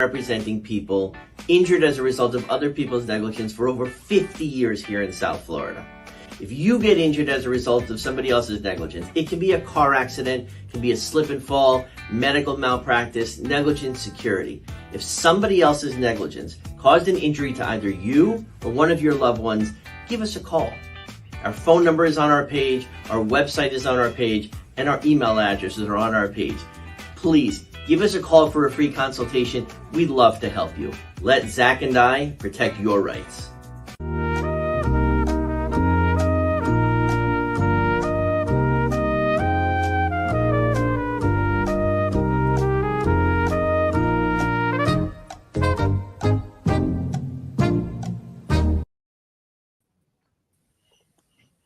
representing people injured as a result of other people's negligence for over 50 years here in South Florida. If you get injured as a result of somebody else's negligence, it can be a car accident, it can be a slip and fall, medical malpractice, negligent security. If somebody else's negligence caused an injury to either you or one of your loved ones, give us a call. Our phone number is on our page, our website is on our page, and our email addresses are on our page. Please give us a call for a free consultation. We'd love to help you. Let Zach and I protect your rights.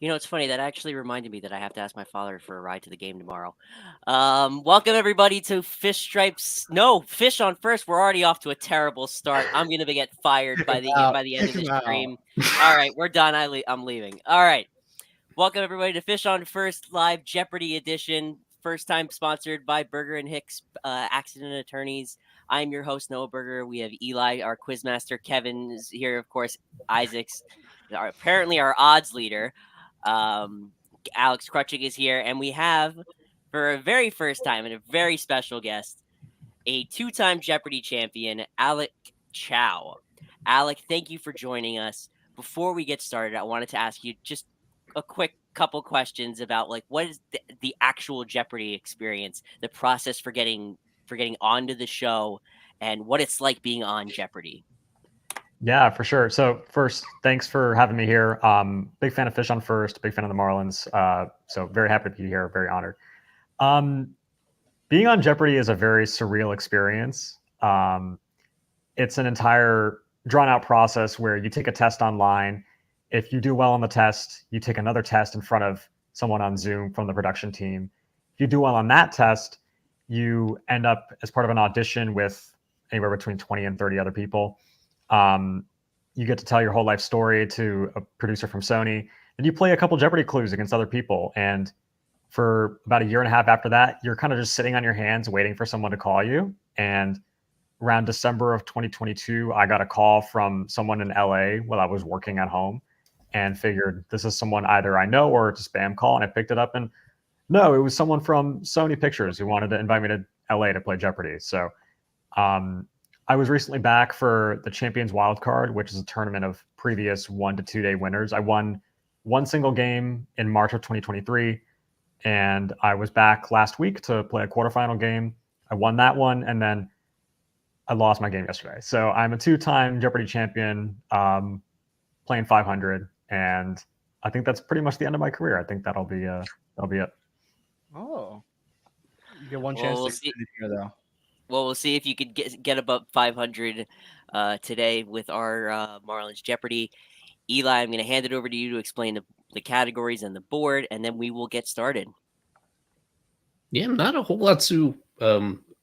You know, it's funny. That actually reminded me that I have to ask my father for a ride to the game tomorrow. Welcome, everybody, to Fish Stripes. No, Fish on First. We're already off to a terrible start. I'm going to get fired by the end of this stream. All right, we're done. I'm leaving. All right. Welcome, everybody, to Fish on First Live Jeopardy edition. First time sponsored by Berger & Hicks Accident Attorneys. I'm your host, Noah Berger. We have Eli, our quizmaster. Kevin is here, of course. Isaac's apparently our odds leader. Alex Crutching is here, and we have, for a very first time and a very special guest, a two-time Jeopardy champion, Alec Chow. Alec, thank you for joining us. Before we get started, I wanted to ask you just a quick couple questions about what is the actual Jeopardy experience, the process for getting onto the show, and what it's like being on Jeopardy. Yeah, for sure. So first, thanks for having me here. Big fan of Fish on First, big fan of the Marlins. So very happy to be here, very honored. Being on Jeopardy is a very surreal experience. It's an entire drawn out process where you take a test online. If you do well on the test, you take another test in front of someone on Zoom from the production team. If you do well on that test, you end up as part of an audition with anywhere between 20 and 30 other people. You get to tell your whole life story to a producer from Sony, and you play a couple Jeopardy clues against other people. And for about a year and a half after that, you're kind of just sitting on your hands waiting for someone to call you. And around December of 2022, I got a call from someone in LA while I was working at home and figured this is someone either I know or it's a spam call. And I picked it up, and no, it was someone from Sony Pictures who wanted to invite me to LA to play Jeopardy. So, I was recently back for the Champions Wildcard, which is a tournament of previous 1 to 2 day winners. I won one single game in March of 2023, and I was back last week to play a quarterfinal game. I won that one, and then I lost my game yesterday. So I'm a two-time Jeopardy champion, playing 500, and I think that's pretty much the end of my career. I think that'll be it. Oh, you get one chance to extend it here, though. Well, we'll see if you could get above 500 today with our Marlins Jeopardy. Eli, I'm going to hand it over to you to explain the categories and the board, and then we will get started. Yeah, not a whole lot to.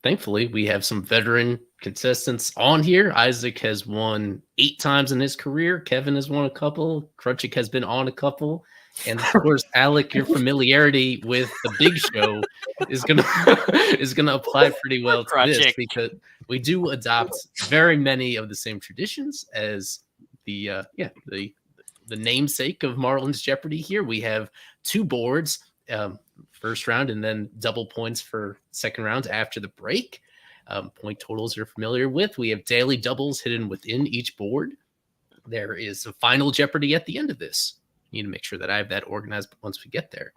Thankfully, we have some veteran contestants on here. Isaac has won 8 times in his career. Kevin has won a couple. Crutchik has been on a couple. And of course, Alec, your familiarity with the Big Show is gonna apply pretty well to this, because we do adopt very many of the same traditions as the namesake of Marlins Jeopardy. Here we have 2 boards, first round, and then double points for second round after the break. Point totals you're familiar with. We have daily doubles hidden within each board. There is a final Jeopardy at the end of this. Need to make sure that I have that organized once we get there.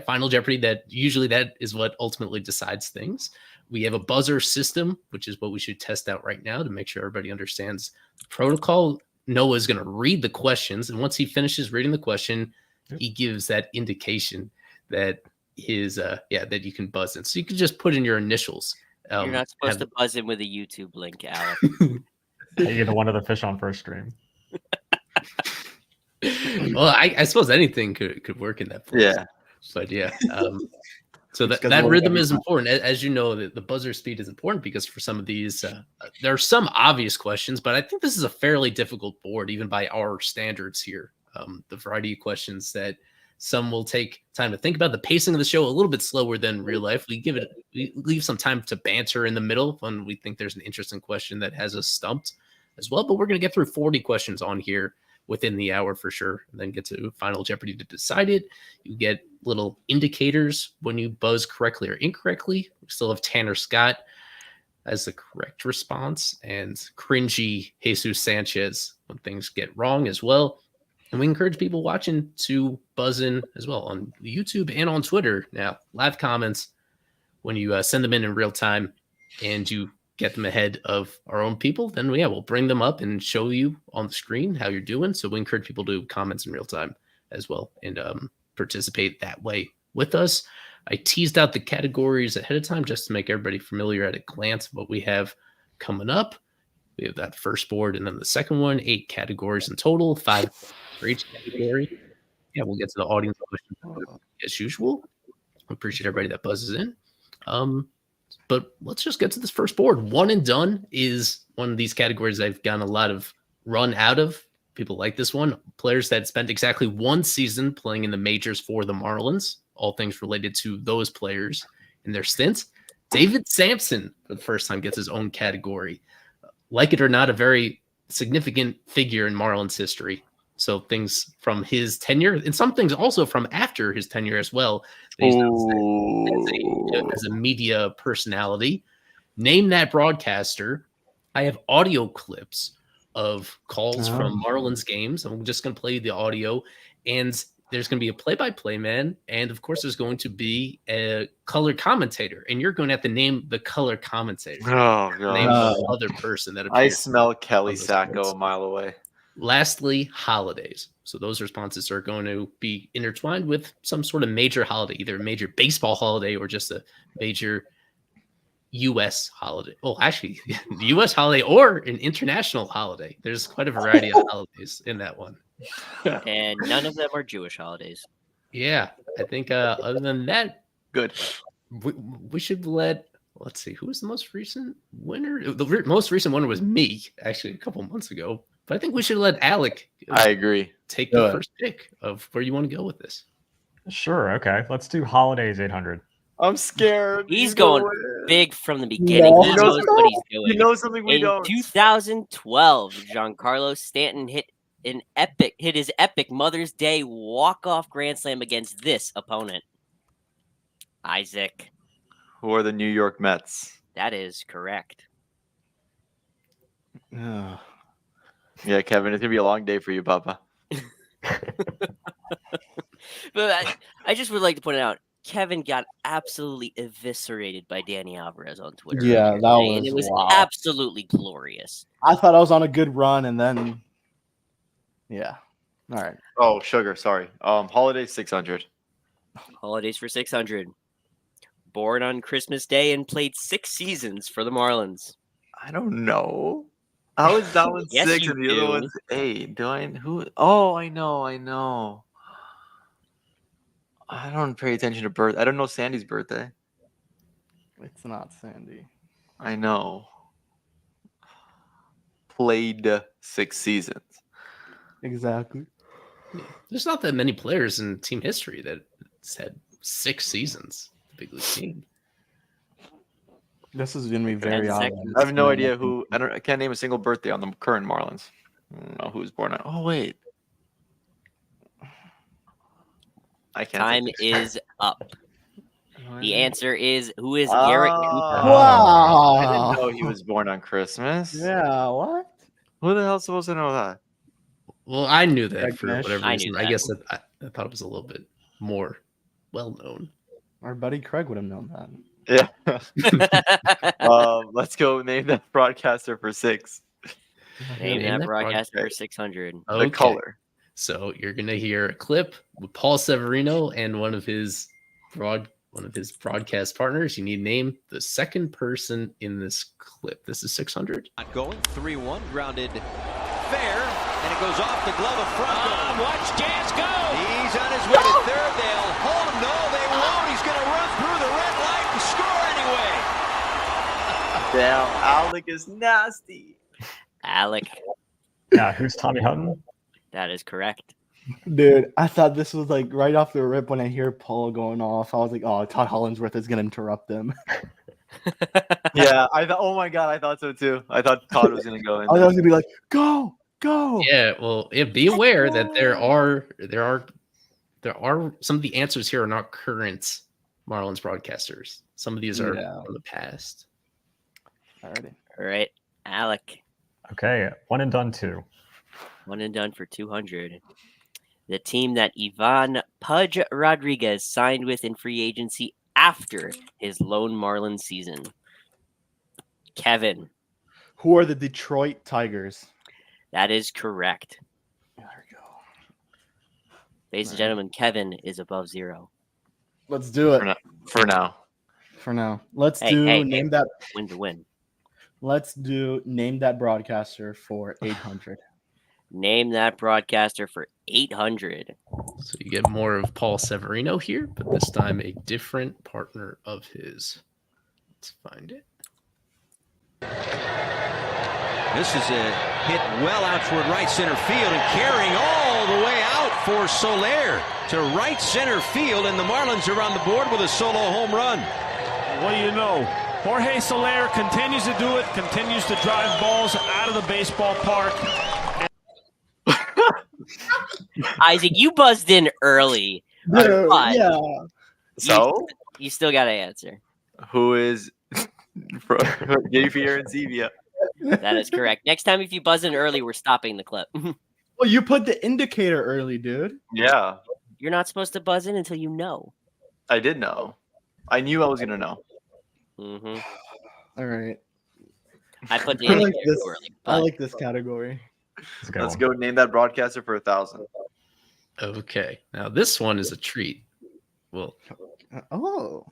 Final Jeopardy, that is what ultimately decides things. We have a buzzer system, which is what we should test out right now to make sure everybody understands the protocol. Noah is going to read the questions, and once he finishes reading the question, he gives that indication that that you can buzz in. So you can just put in your initials. You're not supposed to buzz in with a YouTube link, Alex. You're the one of the Fish on First stream. Well, I suppose anything could work in that place. Yeah. But so that rhythm is important. As you know, the buzzer speed is important because for some of these, there are some obvious questions, but I think this is a fairly difficult board, even by our standards here. The variety of questions that Some will take time to think about. The pacing of the show a little bit slower than real life. We leave some time to banter in the middle when we think there's an interesting question that has us stumped as well. But we're going to get through 40 questions on here within the hour for sure, and then get to Final Jeopardy to decide it. You get little indicators when you buzz correctly or incorrectly. We still have Tanner Scott as the correct response, and cringy Jesus Sanchez when things get wrong as well. And we encourage people watching to buzz in as well on YouTube and on Twitter. Now, live comments when you send them in real time and you get them ahead of our own people, then we'll bring them up and show you on the screen how you're doing. So we encourage people to comment in real time as well and participate that way with us. I teased out the categories ahead of time just to make everybody familiar at a glance of what we have coming up. We have that first board and then the second one, 8 categories in total, 5 for each category. Yeah, we'll get to the audience questions as usual. I appreciate everybody that buzzes in. But let's just get to this first board. One and done is one of these categories I've gotten a lot of run out of. People like this one. Players that spent exactly 1 season playing in the majors for the Marlins. All things related to those players in their stints. David Sampson, for the first time, gets his own category. Like it or not, a very significant figure in Marlins history. So things from his tenure, and some things also from after his tenure as well. As a media personality. Name that broadcaster. I have audio clips of calls from Marlins games. I'm just going to play the audio, and there's going to be a play-by-play man, and of course there's going to be a color commentator, and you're going to have to name the color commentator. Oh, God. Name the other person that I appears. smell Kelly Sacco a mile away. Lastly, holidays. So those responses are going to be intertwined with some sort of major holiday, either a major baseball holiday or just a major U.S. holiday. Oh, actually, the U.S. holiday or an international holiday. There's quite a variety of holidays in that one. And none of them are Jewish holidays. Yeah, I think other than that, Good. we should let's see, who was the most recent winner? The most recent winner was me, actually, a couple months ago. But I think we should let Alec I agree. take the first pick of where you want to go with this. Sure. Okay. Let's do holidays 800. I'm scared. He's You going know it. big from the beginning. No. He You know knows what he's doing. You know something we In don't. 2012, Giancarlo Stanton hit his epic Mother's Day walk-off grand slam against this opponent. Isaac. Who are the New York Mets? That is correct. Yeah, Kevin, it's gonna be a long day for you, Papa. But I just would like to point out, Kevin got absolutely eviscerated by Danny Alvarez on Twitter. Yeah, earlier that today, and was it was wow. absolutely glorious. I thought I was on a good run, and then, yeah. All right. Oh, sugar. Sorry. Holiday 600. Holidays for 600. Born on Christmas Day and played 6 seasons for the Marlins. I don't know. How is that one Yes, 6 you and the other do. one's 8? Do I? Who? Oh, I know. I don't pay attention to birth. I don't know Sandy's birthday. It's not Sandy. I know. Played 6 seasons. Exactly. There's not that many players in team history that had 6 seasons. The big league team. This is gonna be very 10 odd. seconds. I have no idea who. I can't name a single birthday on the current Marlins. I don't know who was born on. Oh wait. I can't. Time think. is up. The answer is, who is Oh. Garrett Cooper? I didn't Wow. know he was born on Christmas. Yeah. What? Who the hell's supposed to know that? Well, I knew that for Technish. whatever I reason. knew I that. guess I thought it was a little bit more well known. Our buddy Craig would have known that. Yeah. Let's go name that broadcaster for 6. Name Name that that broadcaster broadcaster. for 600. The Okay. color. So you're gonna hear a clip with Paul Severino and one of his broadcast partners. You need to name the second person in this clip. This is 600. Not going 3-1, grounded fair, and it goes off the glove of Franco. Watch Jazz go. He's on his way to third. They'll hold him. No, they won't. He's going to run through the red light and score anyway. Damn, Alec is nasty. Alec. Yeah. Who's Tommy Hutton? That is correct. Dude, I thought this was like right off the rip when I hear Paul going off. I was like, oh, Todd Hollinsworth is going to interrupt him. Yeah, I thought. Oh my god, I thought so too. I thought Todd was gonna go in. I was there. going to be like, go. Yeah, well, be aware that there are some of the answers here are not current Marlins broadcasters. Some of these are from the past. Alrighty. All right, Alec. Okay, 1 and done 2. 1 and done for 200. The team that Ivan Pudge Rodriguez signed with in free agency after his lone Marlins season. Kevin. Who are the Detroit Tigers? That is correct. There we go. Ladies and gentlemen, Kevin is above 0. Let's do it. For now. For now. Let's Hey, name that. Win to win. Let's do name that broadcaster for 800. Name that broadcaster for 800. So you get more of Paul Severino here, but this time a different partner of his. Let's find it. This is a hit well out toward right center field and carrying all the way out for Soler to right center field, and the Marlins are on the board with a solo home run. What do you know? Jorge Soler continues to do it, continues to drive balls out of the baseball park. Isaac, you buzzed in early. But Yeah. So you still got to answer. who is Javier and Zevia? That is correct. Next time, if you buzz in early, we're stopping the clip. Well, you put the indicator early, dude. Yeah, You're not supposed to buzz in until you know. I did know. I knew I was gonna know. Mm-hmm. All right. I put the I like indicator this. too early. I but- like this category. That's a good Let's one. go name that broadcaster for 1,000. Okay, now this one is a treat. Well, Oh.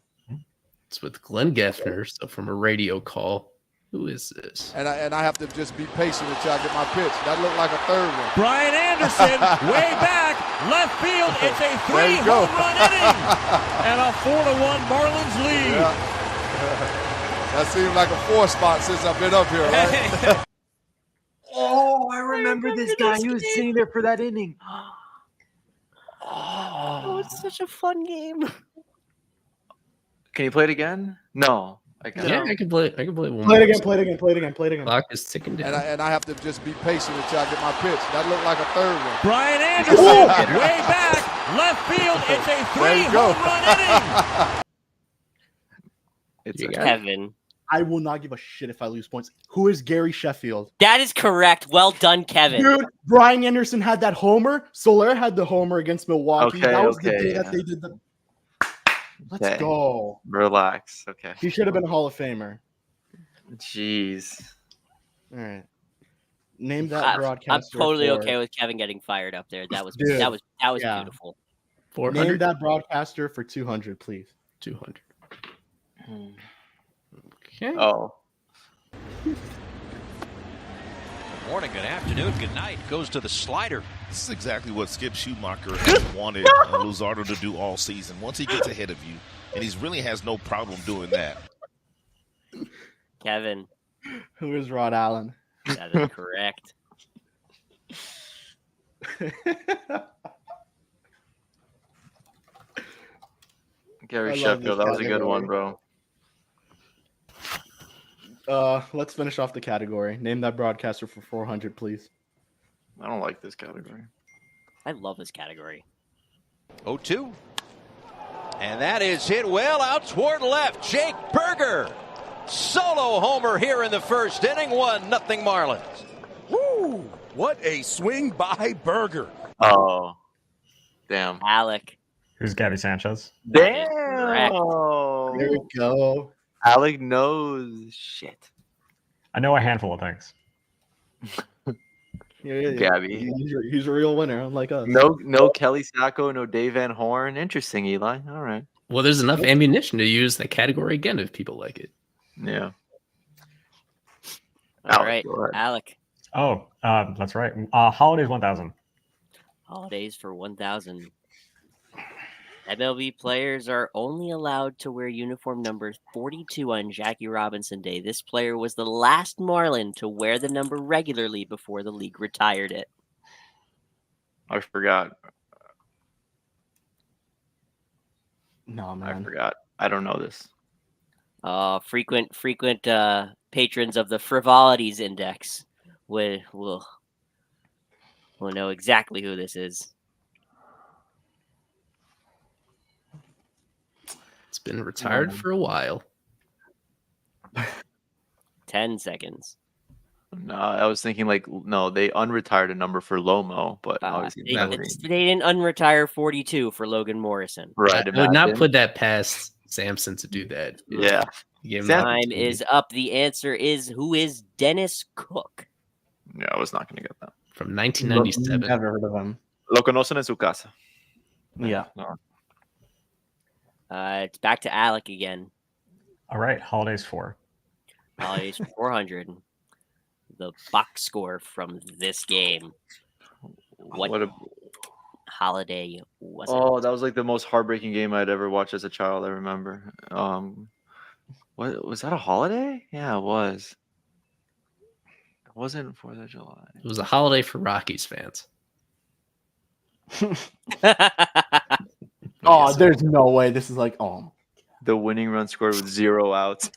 it's with Glenn Geffner, so from a radio call. Who is this? And I have to just be patient until I get my pitch. That looked like a third one. Brian Anderson, way back, left field. It's a There you go. 3-home run inning. And a 4-1 Marlins lead. Yeah. That seems like a 4 spot since I've been up here, right? Oh, I remember this guy. He was sitting there for that inning. Oh, it's such a fun game. Can you play it again? No, I can't. Yeah, I can play. I can play one. Play it more. again, play it again, play it again, play it again. Clock is ticking down. And I have to just be patient until I get my pitch. That looked like a third one. Brian Anderson, way back, left field. It's a There you go. 3-home run inning. It's You a- got it. Kevin. I will not give a shit if I lose points. Who is Gary Sheffield? That is correct. Well done, Kevin. Dude, Brian Anderson had that homer. Soler had the homer against Milwaukee. Okay, that was the okay, day yeah. that they did the. Let's Okay. go. Relax. Okay. He should have been a Hall of Famer. Jeez. All right. Name that I'm broadcaster. totally for- okay with Kevin getting fired up there. That was Dude, that was yeah. beautiful. 400, Name that broadcaster for 200, please. 200. Hmm. Okay. Oh. Good morning, good afternoon, good night. Goes to the slider. This is exactly what Skip Schumacher has wanted Luzardo to do all season. Once he gets ahead of you, and he really has no problem doing that. Kevin, Who is Rod Allen? that is correct. Gary I love Sheffield. this That was a good one, category. bro. Let's finish off the category. Name that broadcaster for 400, please. I don't like this category. I love this category. 0-2. And that is hit well out toward left. Jake Berger. Solo homer here in the first inning. 1-0 Marlins. Woo! What a swing by Berger. Oh. Damn. Alec. Who's Gabby Sanchez? Correct. There we go. Alec knows shit. I know a handful of things. Yeah. Gabby. He's a real winner, unlike us. No Kelly Sacco, no Dave Van Horn. Interesting, Eli. All right. Well, there's enough ammunition to use that category again if people like it. Yeah. All Alec, right, go ahead. Alec. Oh, that's right. Holidays 1000. Holidays for 1,000. MLB players are only allowed to wear uniform number 42 on Jackie Robinson Day. This player was the last Marlin to wear the number regularly before the league retired it. I forgot. No, man. I forgot. I don't know this. Frequent patrons of the Frivolities Index will know exactly who this is. It's been retired for a while. 10 seconds. No, I was thinking like no, they unretired a number for Lomo, but obviously They didn't unretire 42 for Logan Morrison. right. I would not put that past Samson to do that. Yeah. Time is up. The answer is, who is Dennis Cook? Yeah, I was not going to get that. From 1997. Never heard of him. Lo conocen en su casa. Yeah. It's back to Alec again. All right, Holidays 4. Holidays 400. The box score from this game. What holiday was it? Oh, that was like the most heartbreaking game I'd ever watched as a child. I remember. What was that? A holiday? Yeah, it was. It wasn't 4th of July. It was a holiday for Rockies fans. Oh, there's no way. This is like, The winning run scored with 0 outs.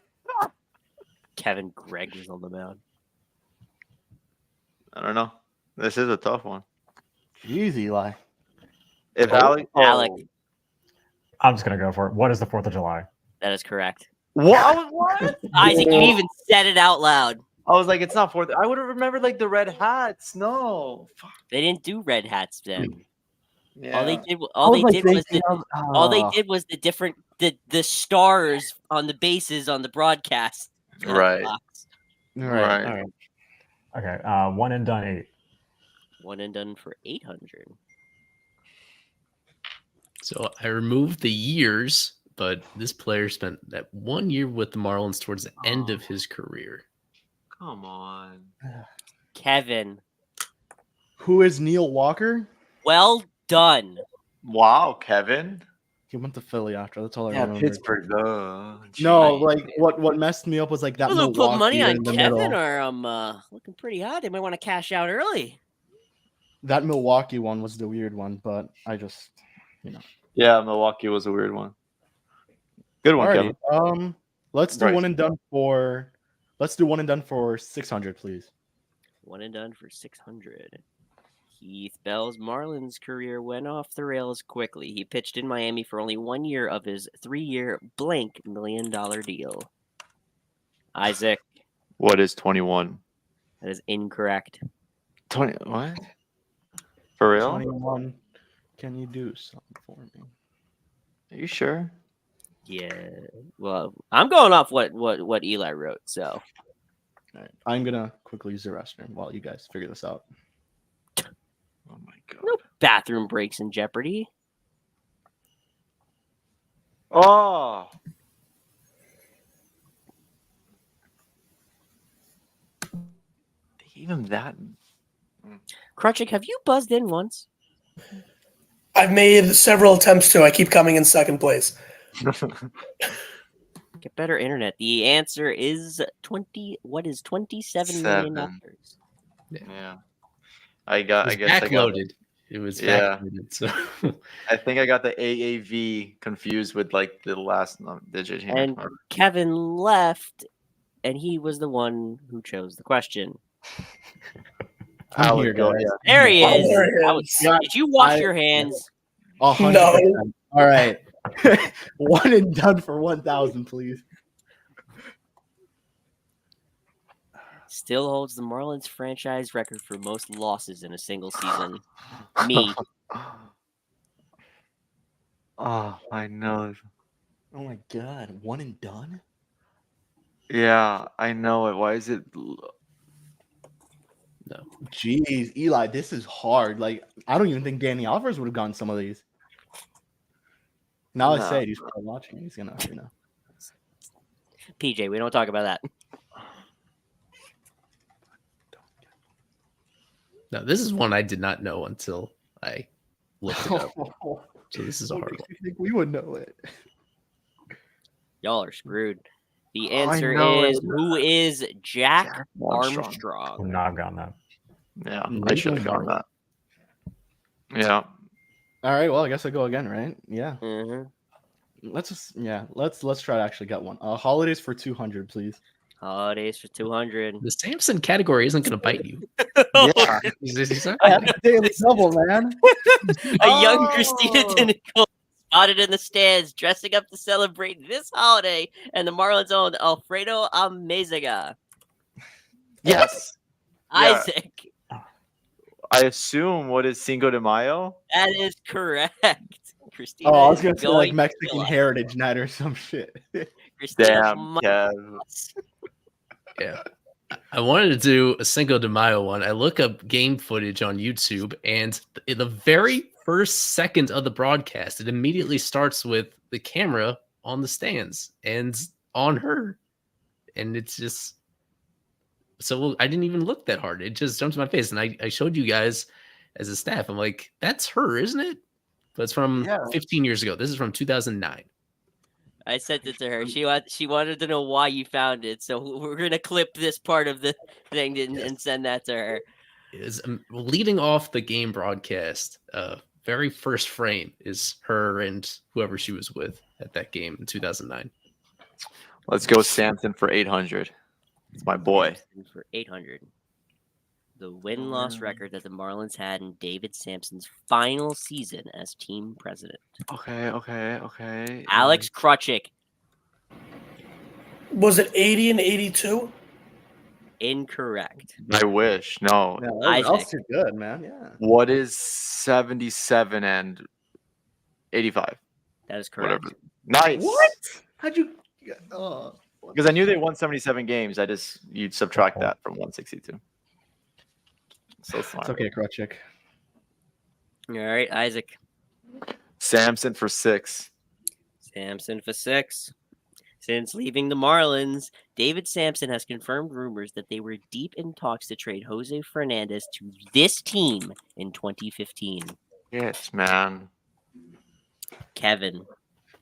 Kevin Gregg was on the mound. I don't know. This is a tough one. Jeez, Eli. If Alec. I'm just going to go for it. What is the 4th of July? That is correct. What? Isaac, you even said it out loud. I was like, it's not 4th. I would have remembered like the red hats. No. Fuck. They didn't do red hats then. Yeah. All they did was the stars on the bases on the broadcast. Right. Right. All right. Okay, one and done 8. One and done for 800. So I removed the years, but this player spent that 1 year with the Marlins towards the end of his career. Come on. Kevin. Who is Neil Walker? Well done. Wow, Kevin. He went to Philly after. That's all I Yeah, remember. Pittsburgh. No, like what messed me up was like that. We'll put money Milwaukee on in the Kevin, middle. or I'm looking pretty hot. They might want to cash out early. That Milwaukee one was the weird one, but I just, Yeah, Milwaukee was a weird one. Good one, Alrighty, Kevin. let's do Right. one and done for 600, please. One and done for 600. Keith Bell's Marlins career went off the rails quickly. He pitched in Miami for only 1 year of his 3-year blank $1 million deal. Isaac. What is 21? That is incorrect. 20 what? For real? 21. Can you do something for me? Are you sure? Yeah. Well, I'm going off what Eli wrote, so. All right. I'm gonna quickly use the restroom while you guys figure this out. Oh my god. No bathroom breaks in Jeopardy. Oh. They gave him that. Crutchick, have you buzzed in once? I've made several attempts to. I keep coming in second place. Get better internet. The answer is 27 million. Yeah. I guess backloaded. It was backloaded. So I think I got the AAV confused with like the last digit here. And Kevin left, and he was the one who chose the question. I would go, There he is. There he is. Did you wash your hands? 100%. No. All right. One and done for 1,000, please. Still holds the Marlins franchise record for most losses in a single season. Me. Oh, I know. Oh my god, one and done? Yeah, I know it. Why is it? no. Jeez, Eli, this is hard. Like, I don't even think Danny Alvarez would have gotten some of these. Now I say it, he's probably watching. He's gonna, PJ, we don't talk about that. No, this is one I did not know until I looked it up. So this is a hard one. I think we would know it. Y'all are screwed. The answer is, who is Jack Armstrong? Would not have gotten that. Yeah, I should have gotten that. Yeah. All right. Well, I guess I go again, right? Yeah. Mm-hmm. Let's try to actually get one. Holidays for 200, please. Holidays for 200. The Samson category isn't going to bite you. Yeah. Exactly. I have a daily double, man. A young Christina Dinico spotted in the stands, dressing up to celebrate this holiday, and the Marlins' own Alfredo Amezaga. Yes. Yeah. Isaac. I assume what is Cinco de Mayo? That is correct. Christina. Oh, I was is gonna say like going Mexican to- Heritage Night or some shit. Christina Damn, might- Kev. Yeah. I wanted to do a Cinco de Mayo one. I look up game footage on YouTube, and in the very first second of the broadcast, it immediately starts with the camera on the stands and on her. And it's just so I didn't even look that hard. It just jumped to my face. And I showed you guys as a staff. I'm like, that's her, isn't it? But it's from 15 years ago. This is from 2009. I sent it to her. She wanted to know why you found it, so we're gonna clip this part of the thing and send that to her. Is leading off the game broadcast. Very first frame is her and whoever she was with at that game in 2009. Let's go Samson for 800. It's my boy. For 800. The win-loss record that the Marlins had in David Sampson's final season as team president. Okay. Alex Krutchik. Was it 80 and 82? Incorrect. I wish. No. Yeah, that was too good, man. Yeah. What is 77 and 85? That is correct. Whatever. Nice. What? How'd you? Oh. Because I knew they won 77 games. You'd subtract that from 162. So smart. It's okay, Krutchik. All right, Isaac. Samson for 6. Sampson for 6. Since leaving the Marlins, David Sampson has confirmed rumors that they were deep in talks to trade Jose Fernandez to this team in 2015. Yes, man. Kevin.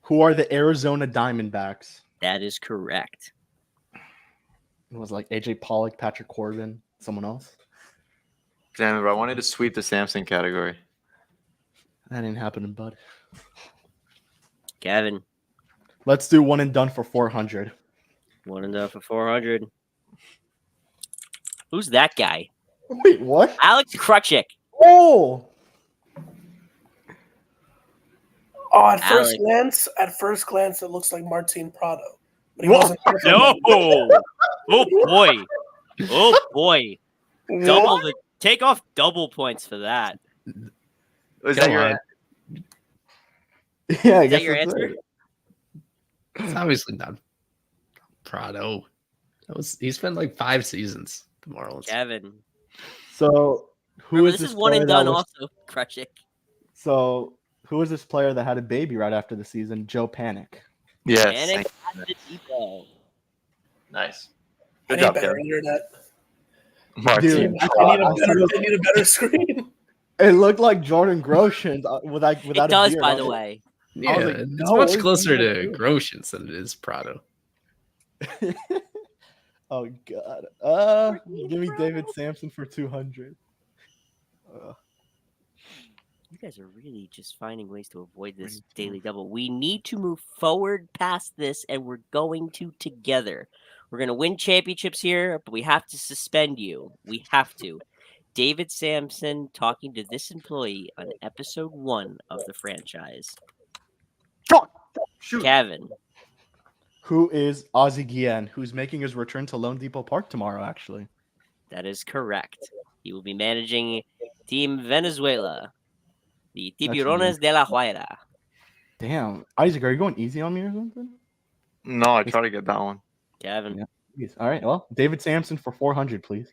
Who are the Arizona Diamondbacks? That is correct. It was like AJ Pollock, Patrick Corbin, someone else. Damn it, bro. I wanted to sweep the Samson category. That ain't happening, bud. Kevin. Let's do one and done for 400. One and done for 400. Who's that guy? Wait, what? Alex Krutchik. Oh! Oh, at Alex. first glance, it looks like Martin Prado. But he Whoa. wasn't. No! Oh boy! Oh boy! Take off double points for that. Is that your Yeah, I Is guess that your that's answer? right. It's obviously not Prado. He spent like 5 seasons. The Marlins. Kevin. So who Remember, is this is one player and that done was- also, Krutchik. So who is this player that had a baby right after the season? Joe Panic. Yes. Panic at the depot. Nice. I Good need job, better Kevin. internet. Martin. I need a better screen. It looked like Jordan Groshans without It a does, beard. by the way. Yeah, like, it's no, much he's closer not to doing it. Groshans than it is Prado. Oh God. Give me David Sampson for 200. You guys are really just finding ways to avoid this daily double. We need to move forward past this, and we're going to together. We're going to win championships here, but we have to suspend you. We have to. David Sampson talking to this employee on episode 1 of the franchise. Shoot. Kevin. Who is Ozzie Guillen, who's making his return to Lone Depot Park tomorrow, actually. That is correct. He will be managing Team Venezuela, the Tiburones de la Guaira. Damn. Isaac, are you going easy on me or something? No, I try to get that one. Kevin. Yeah. Please. All right. Well, David Sampson for 400, please.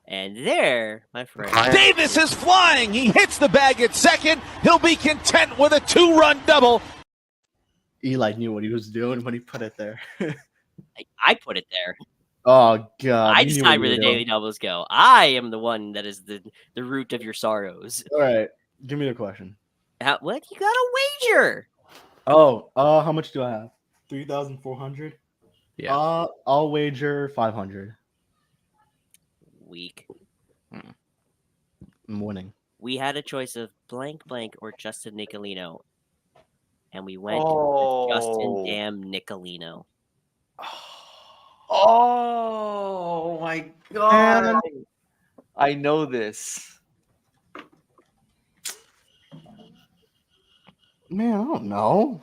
And there, my friend. Davis is flying. He hits the bag at second. He'll be content with a 2-run double. Eli knew what he was doing when he put it there. I put it there. Oh God! I you knew decide what where you the were doing. daily doubles go. I am the one that is the root of your sorrows. All right, give me the question. What? You got a wager? Oh, how much do I have? 3,400. Yeah. I'll wager 500. Weak. I'm winning. We had a choice of blank blank or Justin Nicolino, and we went with Justin Oh. damn Nicolino. Oh my god. Man. I know this. Man, I don't know.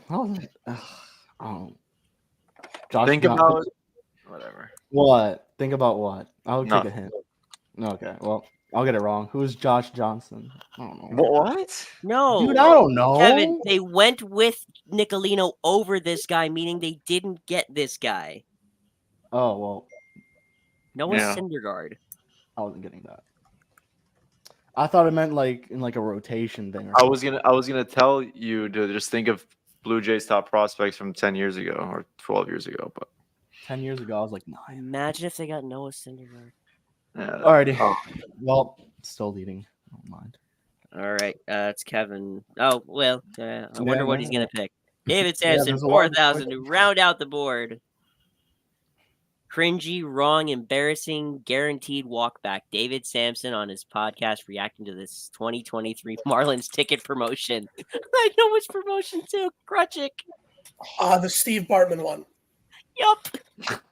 Think about whatever. What? Think about what? I'll take a Nothing. hint. Okay, well, I'll get it wrong. Who's Josh Johnson? I don't know. What? No, Dude, I don't know. Kevin, they went with Nicolino over this guy, meaning they didn't get this guy. Oh, well, Noah Yeah. Syndergaard. I wasn't getting that. I thought it meant like in like a rotation thing. Or I was gonna tell you to just think of Blue Jays top prospects from 10 years ago or 12 years ago, but 10 years ago, I was like 9. Imagine if they got Noah Syndergaard. yeah. Alrighty. Oh. Well, still leading. I don't mind. All right, it's Kevin. Oh, well, I wonder what he's no. going to pick. David Yeah, Sampson, there's a lot of 4,000 to round out the board. Cringy, wrong, embarrassing, guaranteed walk back. David Sampson on his podcast reacting to this 2023 Marlins ticket promotion. I know which promotion too. Crutchick. The Steve Bartman one. Yup.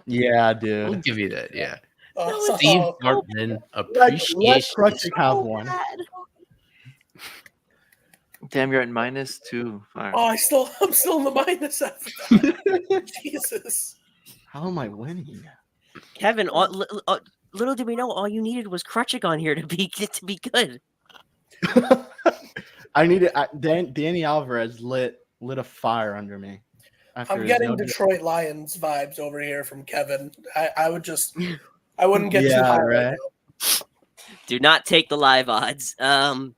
Yeah, I'll dude. give you that. Yeah. Steve Bartman Let appreciation. Crutchick have one. Damn, you're at -2. All right. I'm still in the minus after that. Jesus. How am I winning? Kevin, little did we know, all you needed was Crutchick on here to be good. I needed Danny Alvarez lit a fire under me. I'm getting Detroit Lions vibes over here from Kevin. I wouldn't get too high right now. Do not take the live odds. At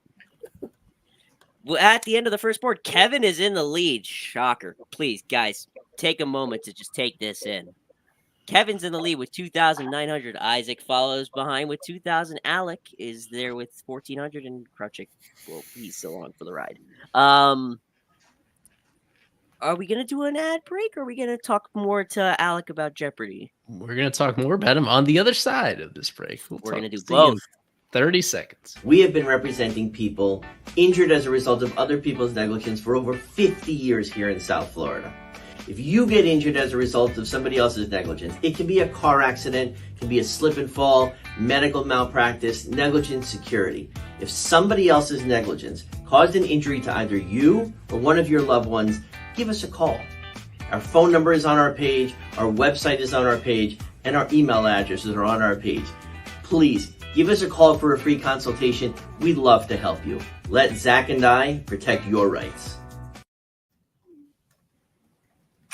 the end of the first board, Kevin is in the lead. Shocker. Please, guys, take a moment to just take this in. Kevin's in the lead with 2,900. Isaac follows behind with 2,000. Alec is there with 1,400. And Crutchick, well, he's still on for the ride. Are we going to do an ad break, or are we going to talk more to Alec about Jeopardy? We're going to talk more about him on the other side of this break. We're going to do See you in both. 30 seconds. We have been representing people injured as a result of other people's negligence for over 50 years here in South Florida. If you get injured as a result of somebody else's negligence, it can be a car accident, it can be a slip and fall, medical malpractice, negligent security. If somebody else's negligence caused an injury to either you or one of your loved ones, give us a call. Our phone number is on our page, our website is on our page, and our email addresses are on our page. Please, give us a call for a free consultation. We'd love to help you. Let Zach and I protect your rights.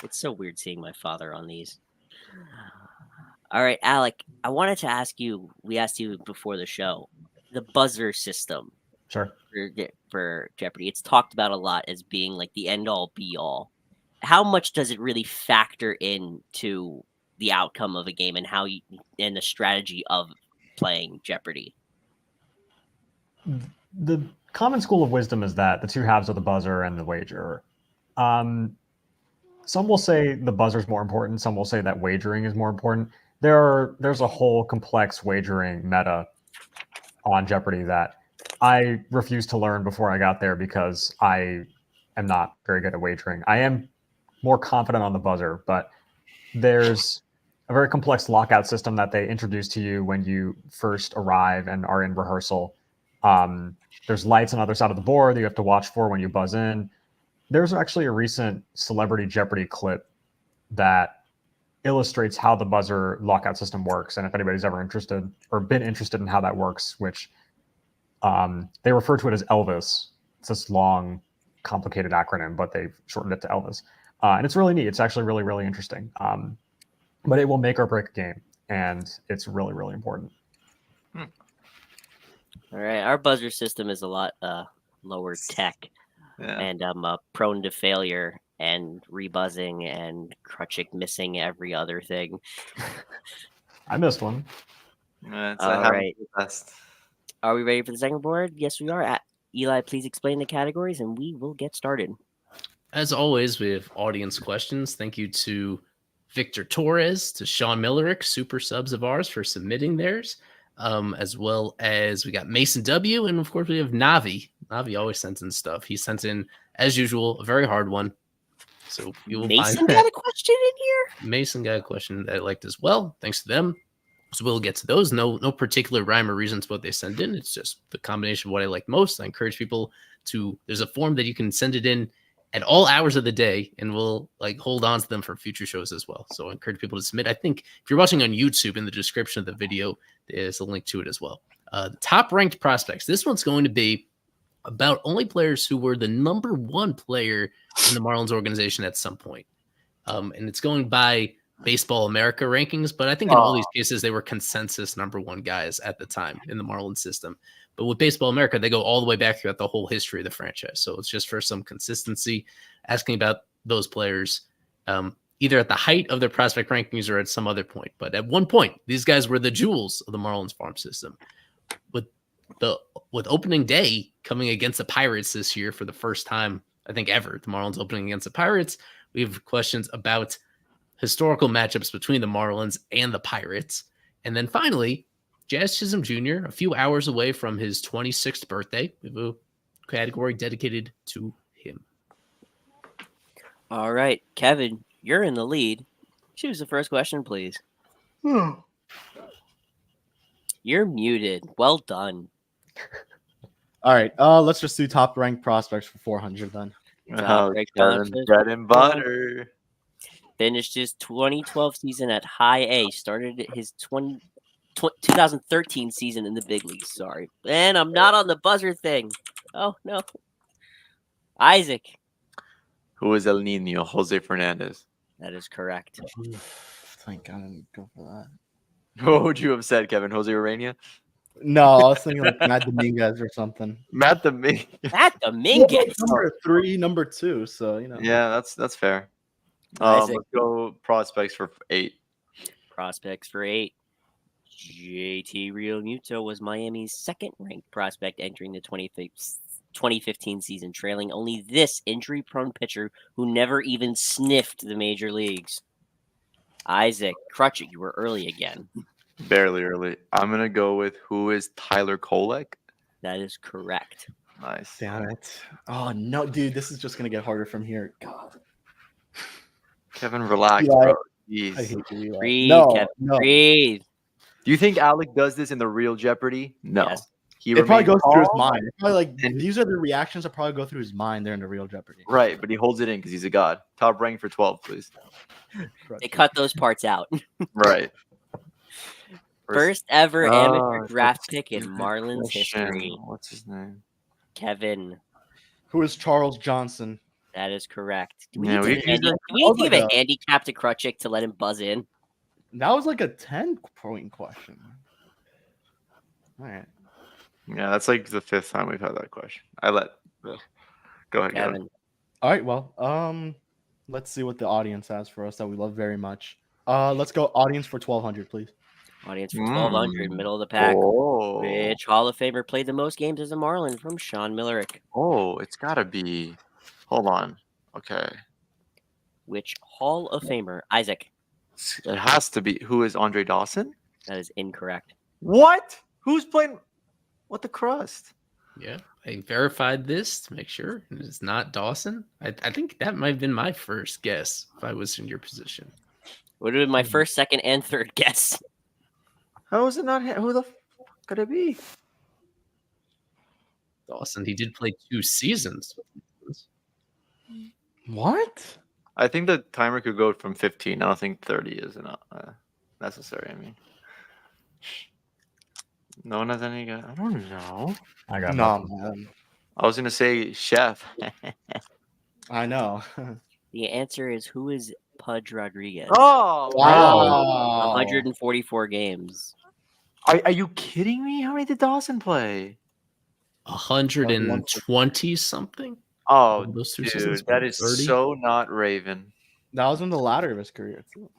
It's so weird seeing my father on these. All right, Alec, I wanted to ask you, we asked you before the show, the buzzer system. Sure. For Jeopardy. It's talked about a lot as being like the end-all, be-all. How much does it really factor into the outcome of a game and and the strategy of playing Jeopardy? The common school of wisdom is that the two halves are the buzzer and the wager. Some will say the buzzer is more important. Some will say that wagering is more important. There's a whole complex wagering meta on Jeopardy that I refused to learn before I got there because I am not very good at wagering. I am more confident on the buzzer, but there's a very complex lockout system that they introduce to you when you first arrive and are in rehearsal. There's lights on the other side of the board that you have to watch for when you buzz in. There's actually a recent Celebrity Jeopardy clip that illustrates how the buzzer lockout system works. And if anybody's ever interested or been interested in how that works, which they refer to it as Elvis. It's this long, complicated acronym, but they've shortened it to Elvis. And it's really neat. It's actually really, really interesting. But it will make or break a game. And it's really, really important. All right. Our buzzer system is a lot lower tech. Yeah. And I'm prone to failure and rebuzzing and Crutchick missing every other thing. I missed one. All right. Are we ready for the second board? Yes, we are. Eli, please explain the categories and we will get started. As always, we have audience questions. Thank you to Victor Torres, to Sean Millerick, super subs of ours, for submitting theirs. as well as we got Mason W. And of course, we have Navi. Navi always sends in stuff. He sent in, as usual, a very hard one. So you will Mason find got a question in here? Mason got a question that I liked as well. Thanks to them. So we'll get to those. No particular rhyme or reason to what they send in. It's just the combination of what I like most. I encourage people to, there's a form that you can send it in at all hours of the day, and we'll hold on to them for future shows as well. So I encourage people to submit. I think if you're watching on YouTube, in the description of the video, there's a link to it as well. The top ranked prospects. This one's going to be about only players who were the number one player in the Marlins organization at some point. And it's going by Baseball America rankings, but I think in all these cases, they were consensus number one guys at the time in the Marlins system. But with Baseball America, they go all the way back throughout the whole history of the franchise. So it's just for some consistency, asking about those players, either at the height of their prospect rankings or at some other point. But at one point, these guys were the jewels of the Marlins farm system. With opening day coming against the Pirates this year for the first time, I think ever, the Marlins opening against the Pirates, we have questions about historical matchups between the Marlins and the Pirates. And then finally, Jazz Chisholm Jr., a few hours away from his 26th birthday. We have a category dedicated to him. All right, Kevin, you're in the lead. Choose the first question, please. You're muted. Well done. All right, let's just do top ranked prospects for 400 then. Bread and butter. Finished his 2012 season at High A. Started his 2013 season in the big leagues. Sorry. And I'm not on the buzzer thing. Oh, no. Isaac. Who is El Nino? Jose Fernandez. That is correct. Thank God I didn't go for that. What would you have said, Kevin? Jose Urania? No, I was thinking like Matt Dominguez or something. Matt Dominguez. Matt Dominguez. Number 3, number 2. So, you know. Yeah, that's fair. Isaac. Let's go prospects for 8. Prospects for 8. JT Real Muto was Miami's second-ranked prospect entering the 2015 season, trailing only this injury-prone pitcher who never even sniffed the major leagues. Isaac, crutch it, you were early again. Barely early. I'm going to go with who is Tyler Kolek. That is correct. Nice. Damn it. Oh, no, dude, this is just going to get harder from here. God. Kevin, relax, Eli, bro. I Jeez. hate you, Eli. Breathe, No, Kevin, no. breathe. Do you think Alec does this in the real Jeopardy? No. Yes. It probably goes through his calm. mind. It's probably these are the reactions that probably go through his mind there in the real Jeopardy. Right, but he holds it in because he's a god. Top rank for 12, please. They cut those parts out. Right. First ever amateur that's draft a pick in stupid Marlins question. history. What's his name? Kevin. Who is Charles Johnson? That is correct. Do we Yeah, need to give a handicap to Crutchick to let him buzz in? That was like a 10-point question. All right. Yeah, that's like the 5th time we've had that question. Go ahead, Kevin. All right, well, let's see what the audience has for us that we love very much. Let's go audience for 1,200, please. Audience for 1,200, middle of the pack. Oh. Which Hall of Famer played the most games as a Marlin? From Sean Millerick. Oh, it's got to be. Hold on. Okay. Which Hall of Famer? Isaac. It has to be. Who is Andre Dawson? That is incorrect. What? Who's playing? What the crust? Yeah, I verified this to make sure it's not Dawson. I think that might have been my first guess if I was in your position. Would have been my first, second, and third guess. How is it not? Who the could it be? Dawson, he did play 2 seasons. What? I think the timer could go from 15. I don't think 30 is necessary. I mean, no one has any. I don't know. I got No, nothing. man. I was gonna say chef. I know. The answer is, who is Pudge Rodriguez? Oh Wow. 144 games. Are you kidding me? How many did Dawson play? 120 something. Oh, Those 2 dude, seasons, that is 30? so not Raven. That was in the latter of his career, too.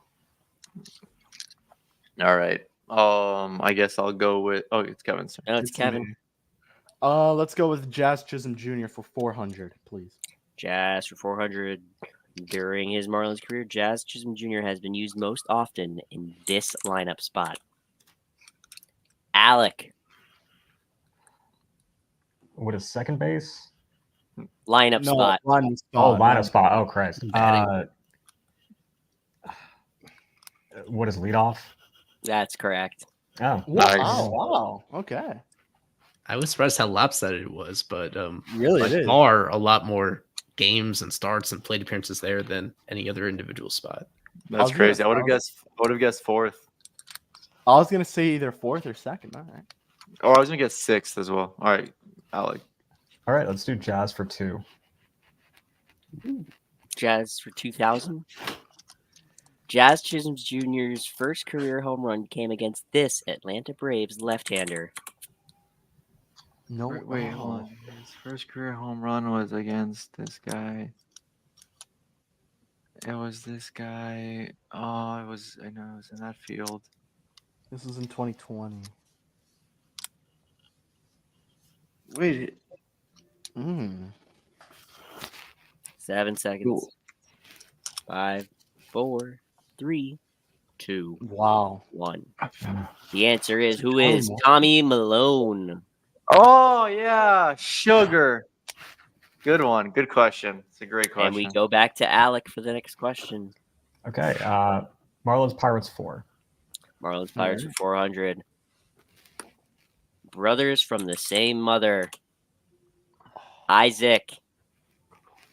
All right. I guess I'll go with. Oh, it's Kevin's turn. No, it's Kevin. Let's go with Jazz Chisholm Jr. for 400, please. Jazz for 400. During his Marlins career, Jazz Chisholm Jr. has been used most often in this lineup spot. Alec. What is second base? Lineup spot. Lineup Oh, spot. lineup spot. Oh, Christ. Batting. What is leadoff? That's correct. Oh, Nice. Oh, wow. Okay. I was surprised how lopsided it was, but Really, by it is. far a lot more games and starts and plate appearances there than any other individual spot. That's crazy. I would have guessed fourth. I was gonna say either fourth or second. All right. Or I was gonna get sixth as well. All right, Alec. all right. Let's do Jazz for 2. Jazz for 2000. Jazz Chisholm Jr.'s first career home run came against this Atlanta Braves left-hander. No. Wait, hold on. His first career home run was against this guy. It was this guy. Oh, I know it was in that field. This was in 2020. Wait. 7 seconds. 5, 4, 3, 2, Wow. 1. The answer is who is Tommy Malone. Oh yeah, sugar. Good one. Good question. It's a great question. And we go back to Alec for the next question. Okay. Marlins Pirates 4. Marlins Pirates for 400. Brothers from the same mother. Isaac.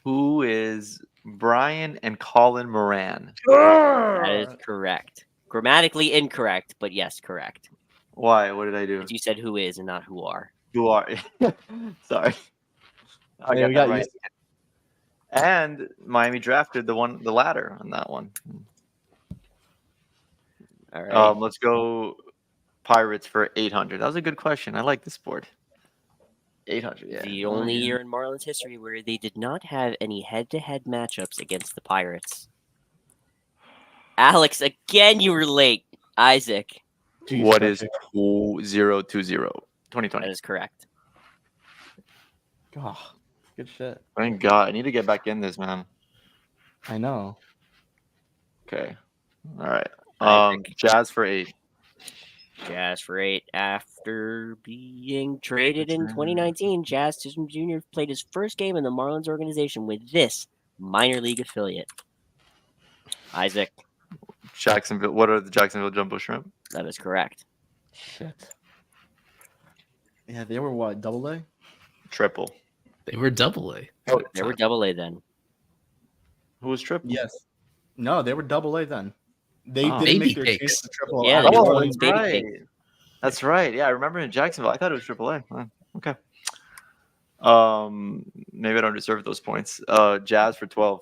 Who is Brian and Colin Moran? That is correct. Grammatically incorrect, but yes, correct. Why? What did I do? You said who is and not who are. Who are? Sorry. I Yeah, we got you. And Miami drafted the latter on that one. All right. Let's go Pirates for 800. That was a good question. I like this board. 800, yeah. The only year in Marlins history where they did not have any head-to-head matchups against the Pirates. Alex, again, you were late. Isaac. What is 2020? 2020. That is correct. God, good shit. Thank God. I need to get back in this, man. I know. Okay. All right. Isaac. Jazz for 8. Jazz for 8. After being traded in 2019, Jazz Chisholm Jr. played his first game in the Marlins organization with this minor league affiliate. Isaac. Jacksonville. What are the Jacksonville Jumbo Shrimp? That is correct. Shit. Yeah, they were what? Double A? Triple. They were double A. Oh, They were double A then. Who was triple? Yes. No, they were double A then. They didn't Baby make their cakes. change to triple A. Yeah, Oh, they were that's baby right. cakes. That's right. Yeah, I remember in Jacksonville. I thought it was AAA. Okay. Maybe I don't deserve those points. Jazz for 12.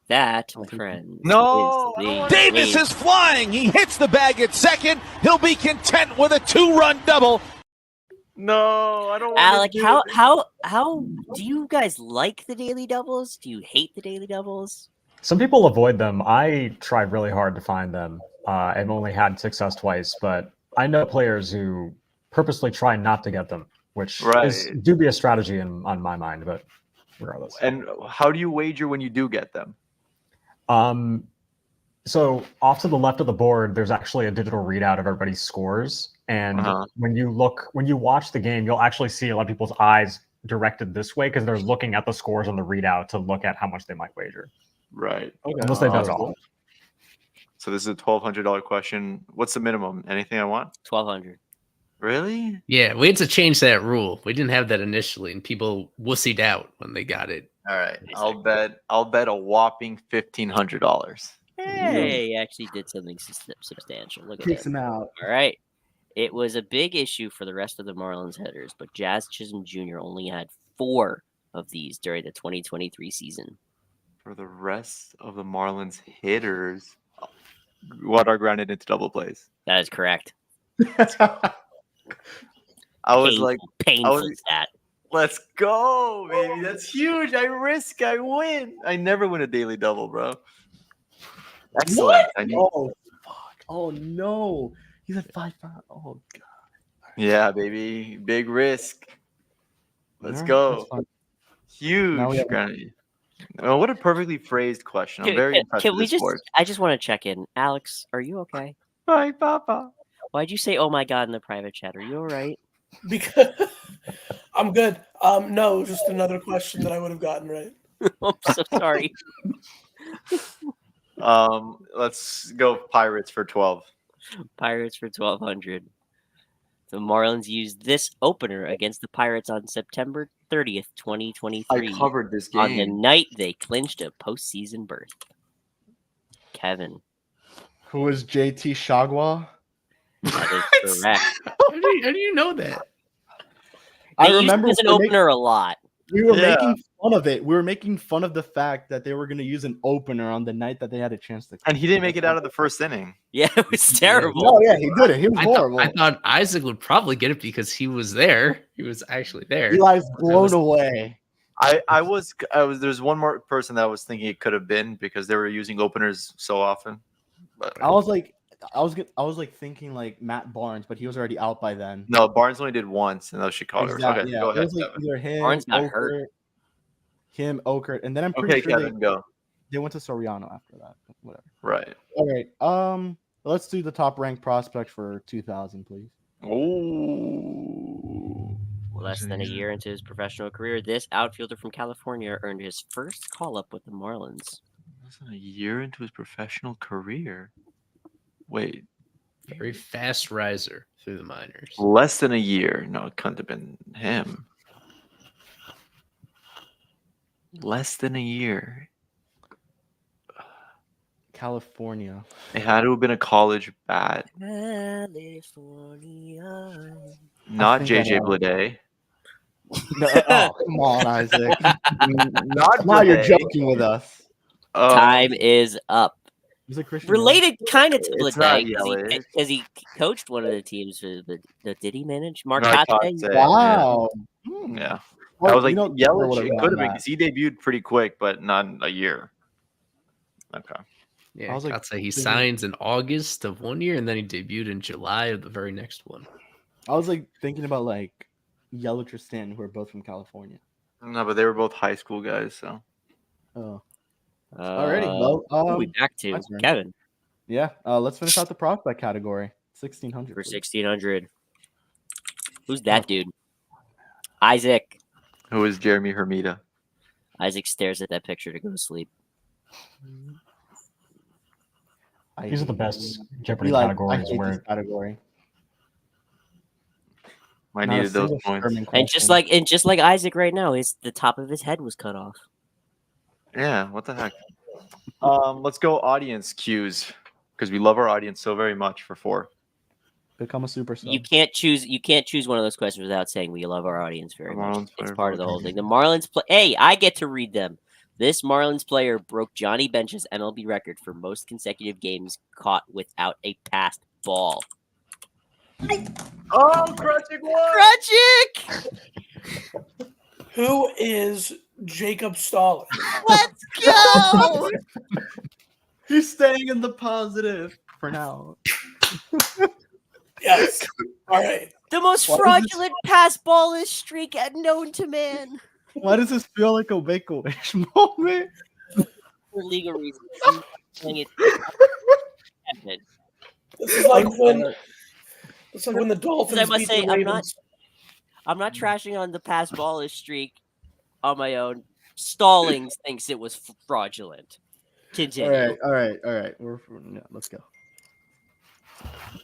That, my friend. No, is I don't the want Davis is flying. He hits the bag at second. He'll be content with a 2-run double. No, I don't want Alec, to do how do you guys like the daily doubles? Do you hate the daily doubles? Some people avoid them. I tried really hard to find them. I've only had success twice, but I know players who purposely try not to get them, which is dubious strategy on my mind, but regardless. And how do you wager when you do get them? So off to the left of the board, there's actually a digital readout of everybody's scores. And when you watch the game, you'll actually see a lot of people's eyes directed this way because they're looking at the scores on the readout to look at how much they might wager. Right. Okay. Unless they bet at all. So this is a $1,200 question. What's the minimum? Anything I want? 1,200. Really? Yeah, we had to change that rule. We didn't have that initially, and people wussied out when they got it. All right. I'll bet a whopping $1,500. Hey, he actually did something substantial. Look at Kicks that. him out. All right. It was a big issue for the rest of the Marlins hitters, but Jazz Chisholm Jr. only had 4 of these during the 2023 season. For the rest of the Marlins hitters, what are grounded into double plays? That is correct. I was like, painful stat. Let's go, baby. That's huge. I risk, I win. I never win a daily double, bro. Excellent. Oh, fuck. Oh, no. He's at 5-5. Oh, God. Yeah, baby. Big risk. Let's All right, go. that's fine. Huge. Now we have- Oh, what a perfectly phrased question. I'm very impressed Can with we this board. I just want to check in. Alex, are you okay? Bye, Papa. Why'd you say "Oh my God" in the private chat? Are you all right? Because I'm good. No, just another question that I would have gotten right. I'm so sorry. Let's go Pirates for 12. Pirates for 1,200. The Marlins used this opener against the Pirates on September 30th, 2023. I covered this game. On the night they clinched a postseason berth. Kevin. Who is JT Shagwa? That is correct. How do you know that? I They used remember him as an opener a lot. we were making fun of it. We were making fun of the fact that they were going to use an opener on the night that they had a chance to. And he didn't make it out of the first inning. Yeah, it was terrible. Oh yeah, he did it. He was I horrible. thought Isaac would probably get it because he was there. He was actually there. Eli's blown away. I was there's one more person that I was thinking it could have been because they were using openers so often. But I was thinking like Matt Barnes, but he was already out by then. no, Barnes only did once, and that was Chicago. Exactly, Okay, yeah. go It ahead. was like Kevin. either him, Barnes got hurt. Okert, and then I'm pretty Okay, sure Kevin, go. they went to Soriano after that. Whatever. Right. All right. Let's do the top ranked prospect for 2000, please. Oh. Less than a year into his professional career, this outfielder from California earned his first call-up with the Marlins. Less than a year into his professional career. Wait. Very fast riser through the minors. Less than a year. No, it couldn't have been him. Less than a year. California. It had to have been a college bat. California. Not think I JJ know. Bleday. No, oh, come on, Isaac. Not Now you're Bleday. joking with us. Time is up. Was it Christian? Related kind of to It's not Bleday Yelich. because he coached one of the teams. Did he manage? Marcotte, Marcotte? Wow. Yeah. Well, I was like, you know, Yelich, would've it gotten could have been that. because he debuted pretty quick, but not a year. Okay. Yeah, I was like, I'd say he thinking- signs in August of one year, and then he debuted in July of the very next one. I was like thinking about like Yelich or Stanton, who are both from California. No, but they were both high school guys, so. Oh. Alrighty. Well, we'll be back to my turn. Kevin Yeah. Let's finish out the prospect category. 1600. for please. 1600. Who's that dude? Isaac. Who is Jeremy Hermida? Isaac stares at that picture to go to sleep. These are the best Jeopardy Eli, I categories hate where this category. I Not a needed those single points. Sherman And just question. like Isaac right now, the top of his head was cut off. Yeah, what the heck? Let's go audience cues because we love our audience so very much for 4. Become a superstar. You can't choose one of those questions without saying we love our audience very The much. Marlins It's player part of the broke- whole thing. The Marlins play. Hey, I get to read them. This Marlins player broke Johnny Bench's MLB record for most consecutive games caught without a passed ball. Oh, Krutchik won! Krutchik! Who is Jacob Stalling? Let's go! He's staying in the positive for now. Yes. All right. The most Why is fraudulent pass ball streak known to man. Why does this feel like a Make-A-Wish moment? For legal reasons. I'm saying it. This is like when the Dolphins I must beat say, the I'm not Ravens. I'm not trashing on the pass ball streak on my own. Stallings thinks it was fraudulent. Continue. All right. Let's go.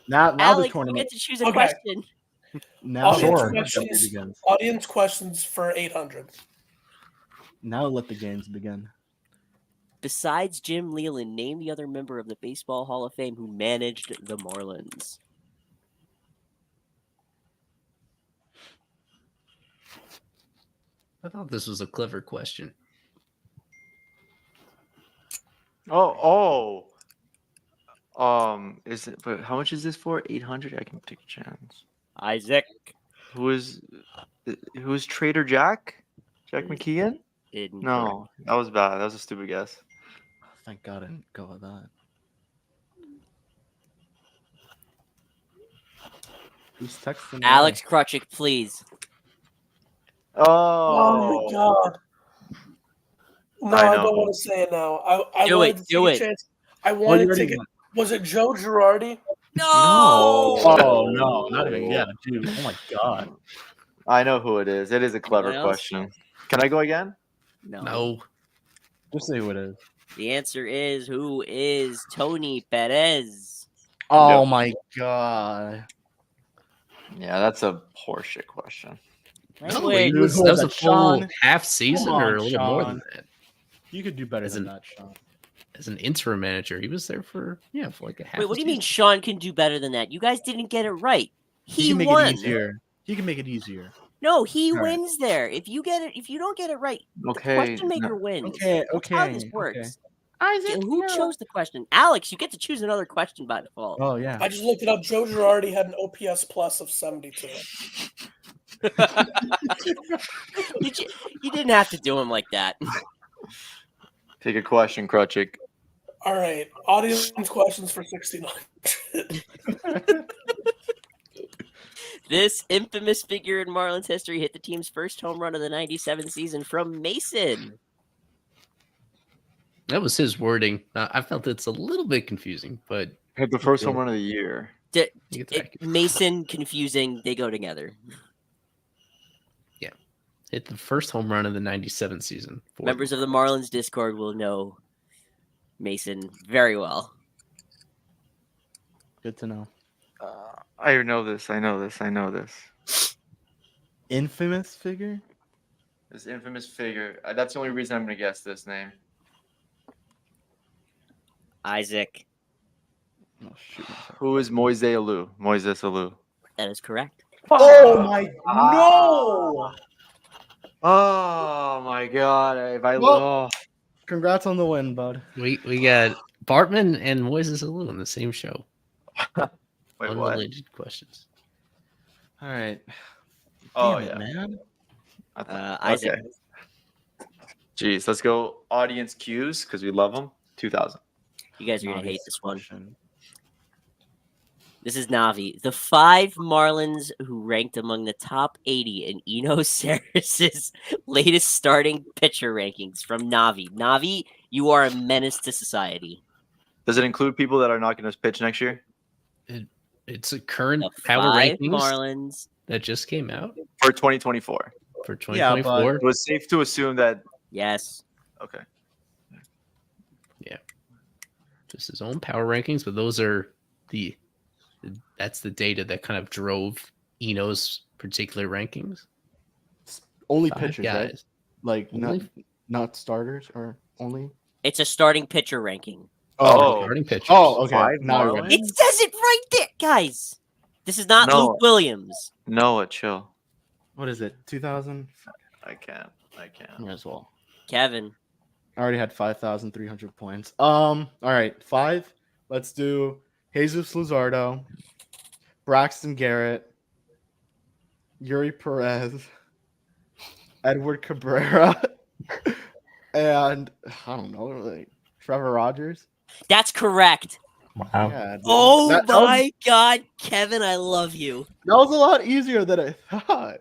Now the Alex, you tournament. get to choose a Okay. question. Now Audience the questions. Jeopardy begins. Audience questions for 800. Now let the games begin. Besides Jim Leland, name the other member of the Baseball Hall of Fame who managed the Marlins. I thought this was a clever question. Is it? But how much is this for? 800. I can take a chance. Isaac. Who is Trader Jack? Jack McKeon? No, that was bad. That was a stupid guess. Thank God I didn't go with that. Who's texting? Alex Krutchik, please. Oh my God. No, I I know. don't want to say it now. I Do wanted it, to do take it. a chance. I Well, you wanted to already take it. won. Was it Joe Girardi? No. Oh no, not even yeah, dude. Oh my god. I know who it is. It is a clever Anyone else? question. Can I go again? No. Just say who it is. The answer is who is Tony Perez? Oh my god. Yeah, that's a horseshit question. No, Wait, that was a full half season Come on, or a little more than Sean. that. You could do better As than an- that, Sean. As an interim manager, he was there for like a half. Wait, what do you mean Sean can do better than that? You guys didn't get it right. He He can make won. it easier. He can make it easier. No, he All right. wins there. If you don't get it right, Okay, the question maker wins. Okay, That's how this okay, works. Isaac, Who chose the question? Alex, you get to choose another question by default. Oh yeah. I just looked it up. Joe Girardi had an OPS plus of 72. You didn't have to do him like that. Take a question, Krutchik. All right, audience questions for 6900. This infamous figure in Marlins history hit the team's first home run of the 97 season from Mason. That was his wording. I felt it's a little bit confusing, but Hit the first home run of the year. Mason, confusing, they go together. Yeah. Hit the first home run of the 97 season. Members of the Marlins Discord will know Mason very well. Good to know. I know this. Infamous figure? This infamous figure. That's the only reason I'm going to guess this name. Isaac. Oh, shoot. Who is Moises Alou? That is correct. Oh my no! Oh my god! Congrats on the win, bud. We got Bartman and Moises Alou on the same show. Wait, Unrelated questions. All right. Oh Damn it, yeah, man. Isaac. Okay. Jeez, let's go audience cues because we love them. 2000. You guys are going to hate Nice this one. question. This is Navi. The 5 Marlins who ranked among the top 80 in Eno Saris's latest starting pitcher rankings from Navi. Navi, you are a menace to society. Does it include people that are not going to pitch next year? It's a current The power 5 rankings Marlins. that just came out For 2024. for Yeah, 2024. It was safe to assume that. Yes. Okay. Just his own power rankings, but those are that's the data that kind of drove Eno's particular rankings. Only 5 pitchers, right? guys. Like Only- not starters or only. It's a starting pitcher ranking. Oh. Starting pitchers. Oh, okay. 5 Now I Marlins? get it. It says it right there, guys. This is not No. Luke Williams. Noah, chill. What is it? 2000. I can't. Might as well. Kevin. I already had 5,300 points. All right, 5. Let's do Jesus Luzardo, Braxton Garrett, Yuri Perez, Edward Cabrera, and I don't know, like Trevor Rogers. That's correct. Wow. Yeah, dude. Oh That my God, Kevin, I love you. was a lot easier than I thought.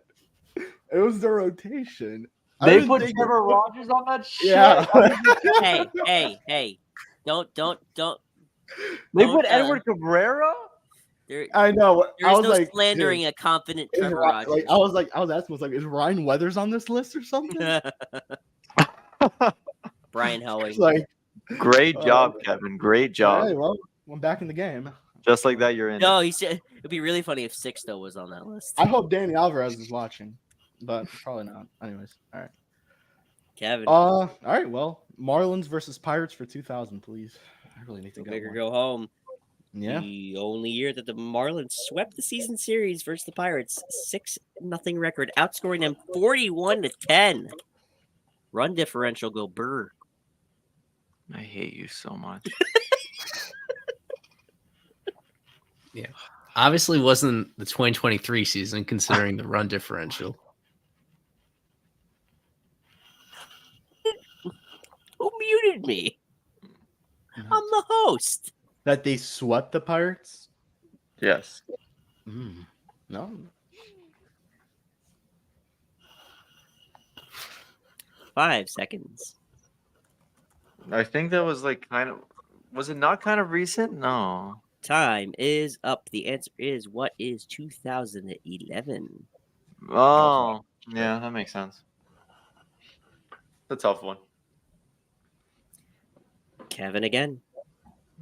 It was the rotation. I They didn't put think Trevor Rogers on that shit. Yeah. Hey. Don't. They Don't, put Edward Cabrera? I know. I There's was no like, slandering dude, a confident is Trevor Ry- Rogers. like, I was asking, is Ryan Weathers on this list or something? Brian Hoeing. It's like, Great job, Kevin. Great job. all right, well, I'm back in the game. Just like that, you're in. No, he said it'd be really funny if Sixto was on that list. I hope Danny Alvarez is watching, but probably not. Anyways, all right. Kevin, All right. Well, Marlins versus Pirates for 2000, please. I really need to go go. big or one. go home. Yeah. The only year that the Marlins swept the season series versus the Pirates, 6-0 record, outscoring them 41-10. Run differential go burr. I hate you so much. Yeah. Obviously wasn't the 2023 season considering the run differential. Who muted me? I'm the host. That they swept the Pirates? Yes. No. 5 seconds. I think that was like kind of. Was it not kind of recent? No. time is up. The answer is, what is 2011? Oh, yeah, that makes sense. The tough one. Kevin again.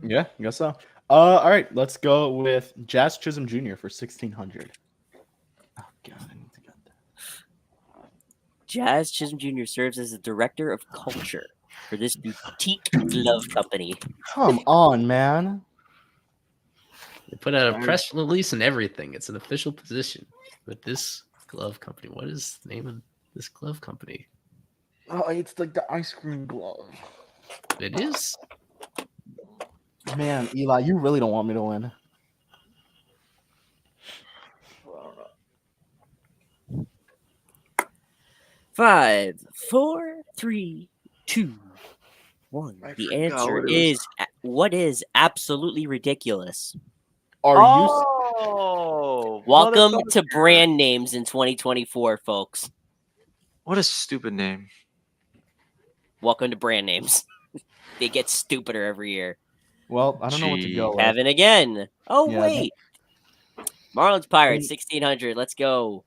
Yeah, I guess so. All right, let's go with Jazz Chisholm Jr. for 1600. Oh God, I need to get that. Jazz Chisholm Jr. serves as the director of culture for this boutique glove company. Come on, man. They put out a press release and everything. It's an official position with this glove company. What is the name of this glove company? Oh, it's like the ice cream glove. It is. Man, Eli, you really don't want me to win. Five, 4, 3, 2, 1. The answer is, what is absolutely ridiculous? Welcome to brand names in 2024, folks. What a stupid name. Welcome to brand names. They get stupider every year. Well, I don't know what to go with. Kevin again. Oh, Yeah, wait. Marlins Pirates, 1600. Let's go.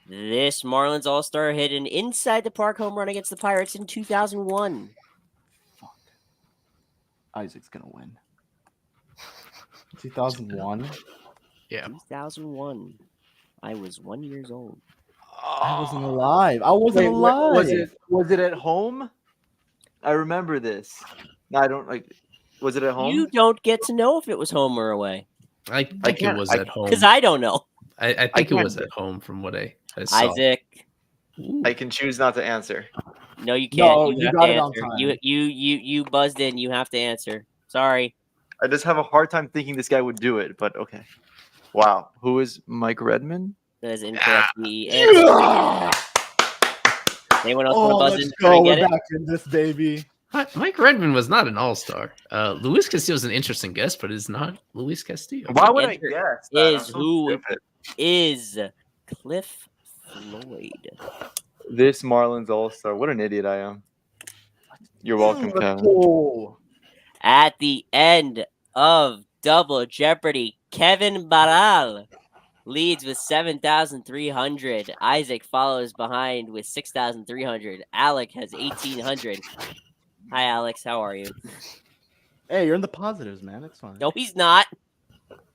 This Marlins All-Star hit an inside the park home run against the Pirates in 2001. Fuck. Isaac's gonna win. 2001. Yeah. 2001. I was 1 year old. I wasn't alive. I wasn't alive. Was it at home? I remember this. No, I don't like. Was it at home? You don't get to know if it was home or away. I think it was at home. Because I don't know. I think it was at home from what I saw. Isaac. I can choose not to answer. No, you can't. No, you you have got to it on answer. time. You buzzed in. You have to answer. Sorry. I just have a hard time thinking this guy would do it, but okay. Wow. Who is Mike Redmond? That is incorrect. The answer. Anyone else want to buzz in? Let's go. We're back in this, baby. Mike Redmond was not an all-star. Luis Castillo is an interesting guess, but it's not Luis Castillo. Why would I guess that? Is who is Cliff Floyd? This Marlins All-Star. What an idiot I am. You're welcome, Kevin. Cool. At the end of Double Jeopardy, Kevin Barral leads with 7,300. Isaac follows behind with 6,300. Alec has 1,800. Hi, Alex. How are you? Hey, you're in the positives, man. It's fine. No, he's not.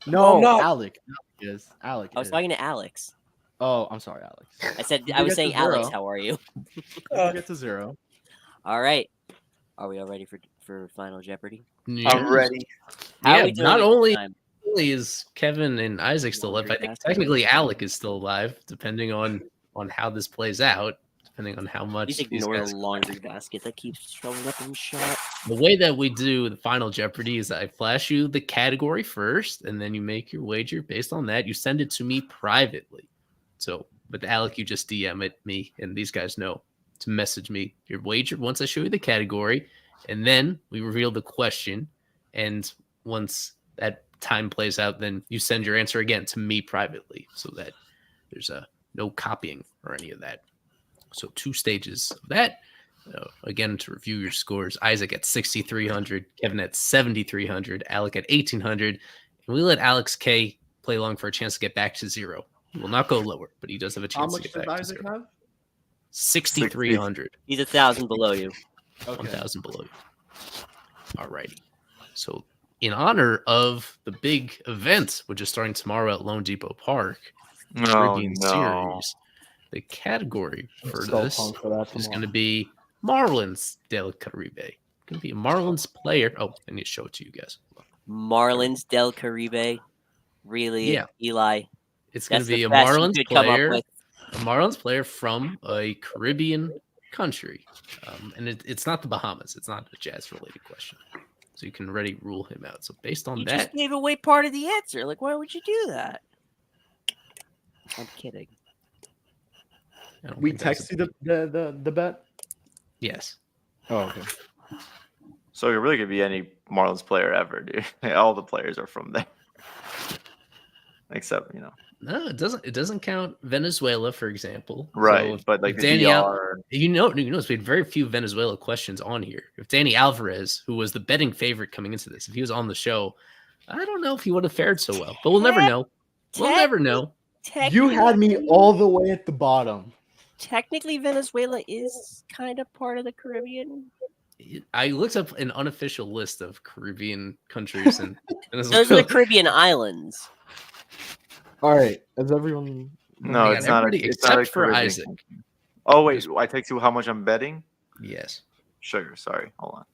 No, no. Alec is. Alec. I was talking to Alex. Oh, I'm sorry, Alex. I said You I was get saying, to zero. Alex, how are you? You get to 0. All right. Are we all ready for Final Jeopardy? I'm ready. How are Yeah, we doing not this only time? is Kevin and Isaac still alive, I think technically Alec is still alive, depending on how this plays out, depending on how much Just these ignore guys. the laundry basket that keeps showing up in shot. The way that we do the Final Jeopardy is I flash you the category first, and then you make your wager based on that. You send it to me privately. So with Alec, you just DM it me, and these guys know to message me your wager once I show you the category, and then we reveal the question. And once that time plays out, then you send your answer again to me privately, so that there's no copying or any of that. So 2 stages of that. Again, to review your scores: Isaac at 6,300, Kevin at 7,300, Alec at 1,800, and we let Alex K play along for a chance to get back to 0. He will not go lower, but he does have a How chance to much get does back to Isaac 0. have? 6,300. He's 1,000 below you. Okay. 1,000 below you. All righty. So, in honor of the big event, which is starting tomorrow at Lone Depot Park, the Caribbean Series, the category for So this pumped for that is tomorrow. going to be Marlins del Caribe. Going to be a Marlins player. Oh, I need to show it to you guys. Marlins del Caribe. Really, Yeah. Eli? It's going to That's be the a best you Marlins could come up player. with. A Marlins player from a Caribbean country. And it's not the Bahamas. It's not a Jazz-related question. So you can already rule him out. So based on You that, just gave away part of the answer. Like, why would you do that? I'm kidding. I don't We think that's text you the bet. Yes. Oh, okay. So it really could be any Marlins player ever, dude. All the players are from there, except No, it doesn't. It doesn't count Venezuela, for example. right. So But like the Danny DR, you notice we had very few Venezuela questions on here. If Danny Alvarez, who was the betting favorite coming into this, if he was on the show, I don't know if he would have fared so well, but we'll never know. We'll never know. You had me all the way at the bottom. Technically, Venezuela is kind of part of the Caribbean. I looked up an unofficial list of Caribbean countries, and those are the Caribbean islands. All right, is everyone? No, it's not. Except not a for Caribbean Isaac. country. Oh wait, I text you how much I'm betting. Yes. Sugar. Sorry. Hold on.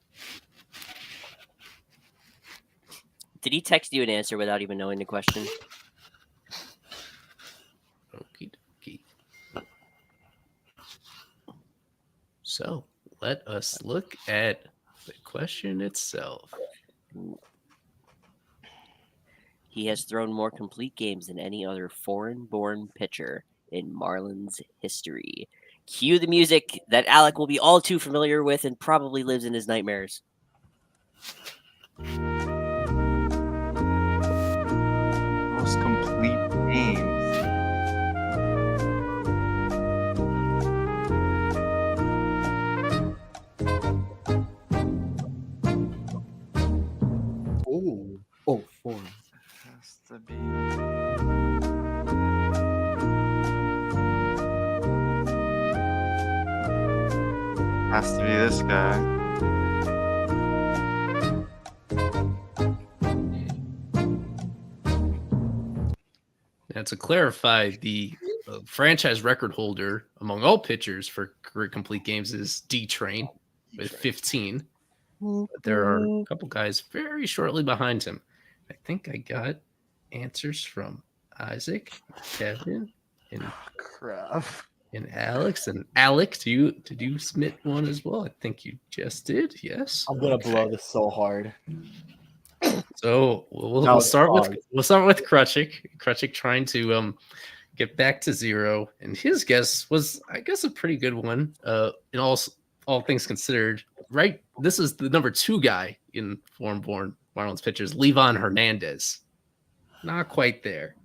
Did he text you an answer without even knowing the question? Okie dokie. So let us look at the question itself. He has thrown more complete games than any other foreign-born pitcher in Marlins history. Cue the music that Alec will be all too familiar with and probably lives in his nightmares. Most complete games. Oh, 4. Has to be. Has to be this guy. Now, to clarify, the franchise record holder among all pitchers for career complete games is D-Train with 15. But there are a couple guys very shortly behind him. I think I got answers from Isaac, Kevin, and and Alex. And Alec, did you submit one as well? I think you just did. Yes. I'm gonna blow this so hard. So we'll start with Krutchik. Krutchik trying to get back to 0, and his guess was, I guess, a pretty good one. In all things considered, right? This is the number 2 guy in foreign-born Marlins pitchers, Livan Hernandez. Not quite there.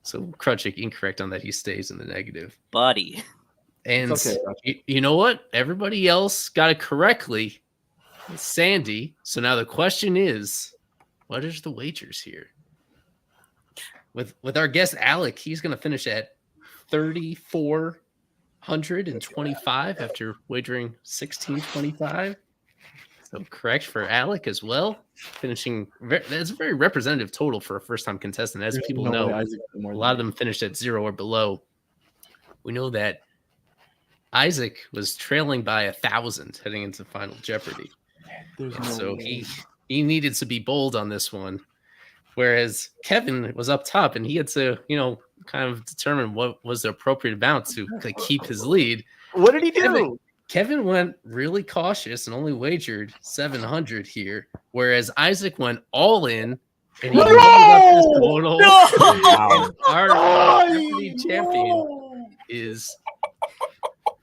So Krutchik incorrect on that. He stays in the negative. Buddy. And okay, you know what? Everybody else got it correctly. It's Sandy. So now the question is, what is the wagers here? With our guest Alec, he's going to finish at 3,425 after wagering 1,625. So correct for Alec as well. Finishing, that's a very representative total for a first-time contestant. As people know, a lot of them finished at 0 or below. We know that Isaac was trailing by 1,000 heading into Final Jeopardy. So he needed to be bold on this one. Whereas Kevin was up top and he had to, kind of determine what was the appropriate amount to keep his lead. What did he do? Kevin went really cautious and only wagered 700 here, whereas Isaac went all in and he moved up his total. And our Jeopardy champion is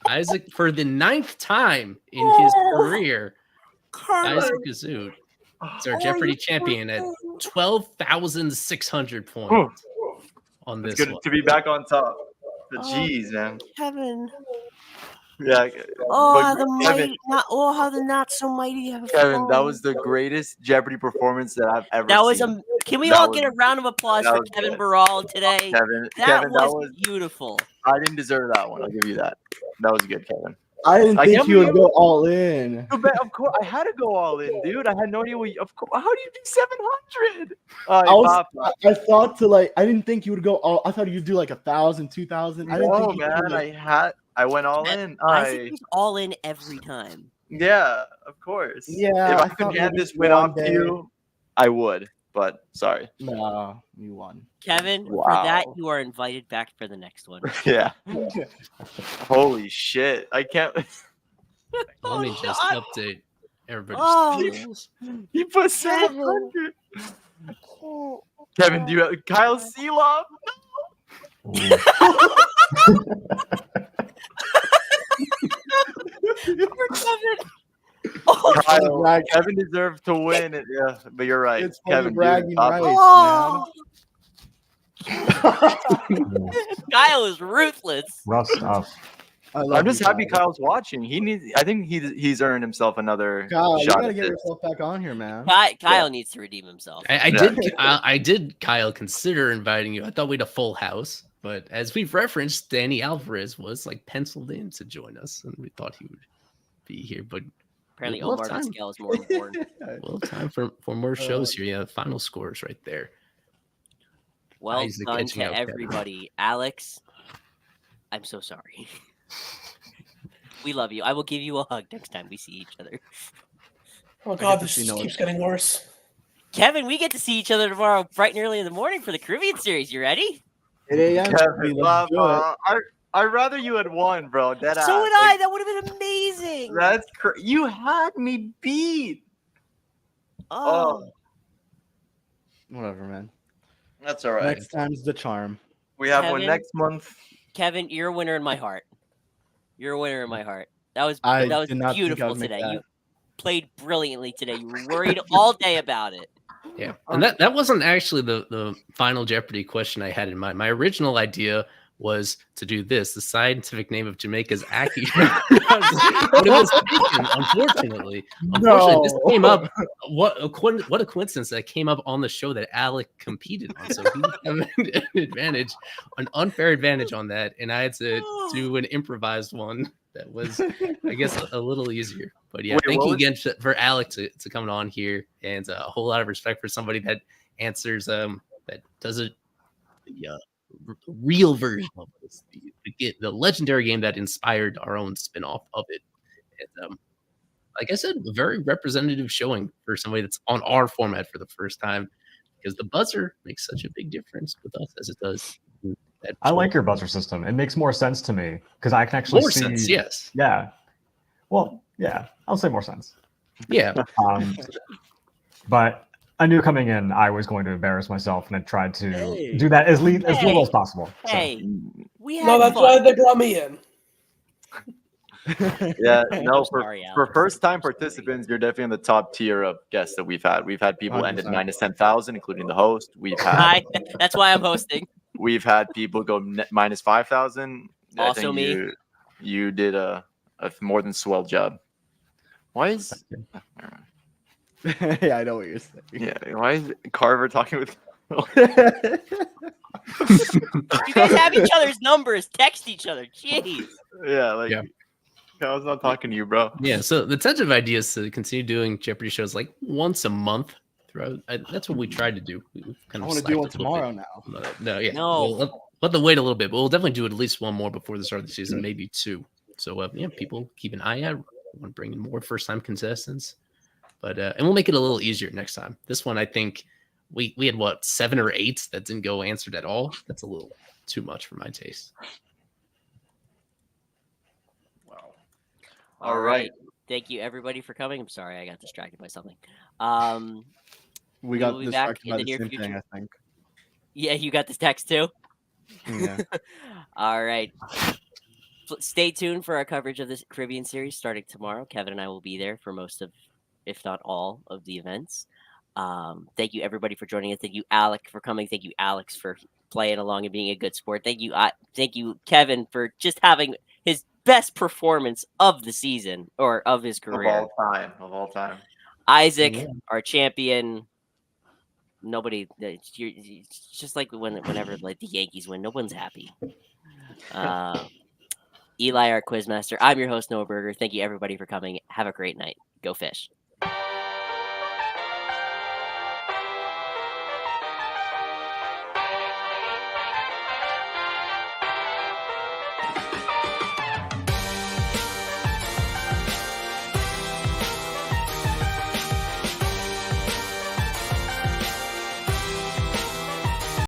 Isaac for the 9th time in his career. Isaac Gazoot is our Jeopardy champion at 12,600 points on this. It's good one. to be back on top. But jeez, man. Kevin. Yeah. How the not so mighty have Kevin, fallen. that was the greatest Jeopardy performance that I've ever That was seen. Can we all get a round of applause for Kevin Barral today? Kevin, that was beautiful. I didn't deserve that one. I'll give you that. That was good, Kevin. I didn't think you would go all in. Of course, I had to go all in, dude. I had no idea. Of course, how do you do 700? I thought I didn't think you would go all. I thought you'd do like 1,000, 2,000. I didn't think you man. I went all in. Isaac was all in every time. Yeah, of course. Yeah. If I could hand this win off to you, I would. But sorry. No, you won. Kevin, for that, you are invited back for the next one. Yeah. Holy shit. I can't. Let me just update everybody's. He put 700. Kevin, do you have Kyle Seeloff? Kyle, Kevin deserved to win it. Yeah, but you're right. It's Kevin bragging rights, Kyle is ruthless. Rough stuff. love I'm just you, happy Kyle. Kyle's watching. I think he's earned himself another Kyle, you shot gotta at get this. yourself back on here, man. Kyle needs to redeem himself. I did, Kyle, consider inviting you. I thought we had a full house, but as we've referenced, Danny Alvarez was like penciled in to join us, and we thought he would be here. But Apparently, we'll have Omar time. Vizquel is more important. We'll have time for more shows here. Yeah, final scores right there. Well Isaac done catching to up, Kevin. everybody. Alex, I'm so sorry. We love you. I will give you a hug next time we see each other. Oh God, this just keeps getting worse. Kevin, we get to see each other tomorrow bright and early in the morning for the Caribbean series. You ready? 8 a.m. Kevin, I'd rather you had won, bro. So would I. That would have been amazing. You had me beat. Oh. Whatever, man. That's all right. Next time's the charm. We have one next month. Kevin, you're a winner in my heart. You're a winner in my heart. That was did not think beautiful I'd make today. that. You played brilliantly today. You were worried all day about it. Yeah, and that wasn't actually the final Jeopardy question I had in mind. My original idea was to do this: the scientific name of Jamaica's Aki. But it was taken, unfortunately. This came up. What a coincidence that came up on the show that Alec competed on. So he had an advantage, an unfair advantage on that, and I had to do an improvised one that was, I guess, a little easier. But yeah, thank you again for Alec to coming on here, and a whole lot of respect for somebody that answers that does it. Real version of this, the legendary game that inspired our own spin-off of it. And like I said, a very representative showing for somebody that's on our format for the first time, because the buzzer makes such a big difference with us as it does. I like your buzzer system. It makes more sense to me because I can actually see. Sense, yes. Yeah. Well, yeah, I'll say more sense. Yeah. But I knew coming in I was going to embarrass myself, and I tried to do that as little as possible. Hey, we had that's fun. why they brought me in. Yeah, no, for first-time participants, you're definitely in the top tier of guests that we've had. We've had people end at 10,000, including the host. We've had. That's why I'm hosting. We've had people go minus 5,000. Also me. You did a more than swell job. Why is? Yeah, I know what you're saying. Yeah, why is Carver talking with? You guys have each other's numbers. Text each other. Jeez. Yeah, I was not talking to you, bro. Yeah, so the tentative idea is to continue doing Jeopardy shows like once a month throughout. That's what we tried to do. I want to do one tomorrow now. No, yeah. No. We'll have to wait a little bit, but we'll definitely do at least one more before the start of the season, maybe two. So, people keep an eye out. We want to bring in more first-time contestants. But and we'll make it a little easier next time. This one, I think we had 7 or 8 that didn't go answered at all. That's a little too much for my taste. Wow. All right. Thank you everybody for coming. I'm sorry I got distracted by something. We got distracted by the same thing, I think. Yeah, you got this text too. Yeah. All right. Stay tuned for our coverage of this Caribbean series starting tomorrow. Kevin and I will be there for most of, if not all, of the events. Thank you everybody for joining us. Thank you, Alec, for coming. Thank you, Alex, for playing along and being a good sport. Thank you, Kevin, for just having his best performance of the season or of his career. Of all time. Isaac, our champion. Nobody. It's just like whenever like the Yankees win, no one's happy. Eli, our quizmaster. I'm your host, Noah Berger. Thank you everybody for coming. Have a great night. Go Fish.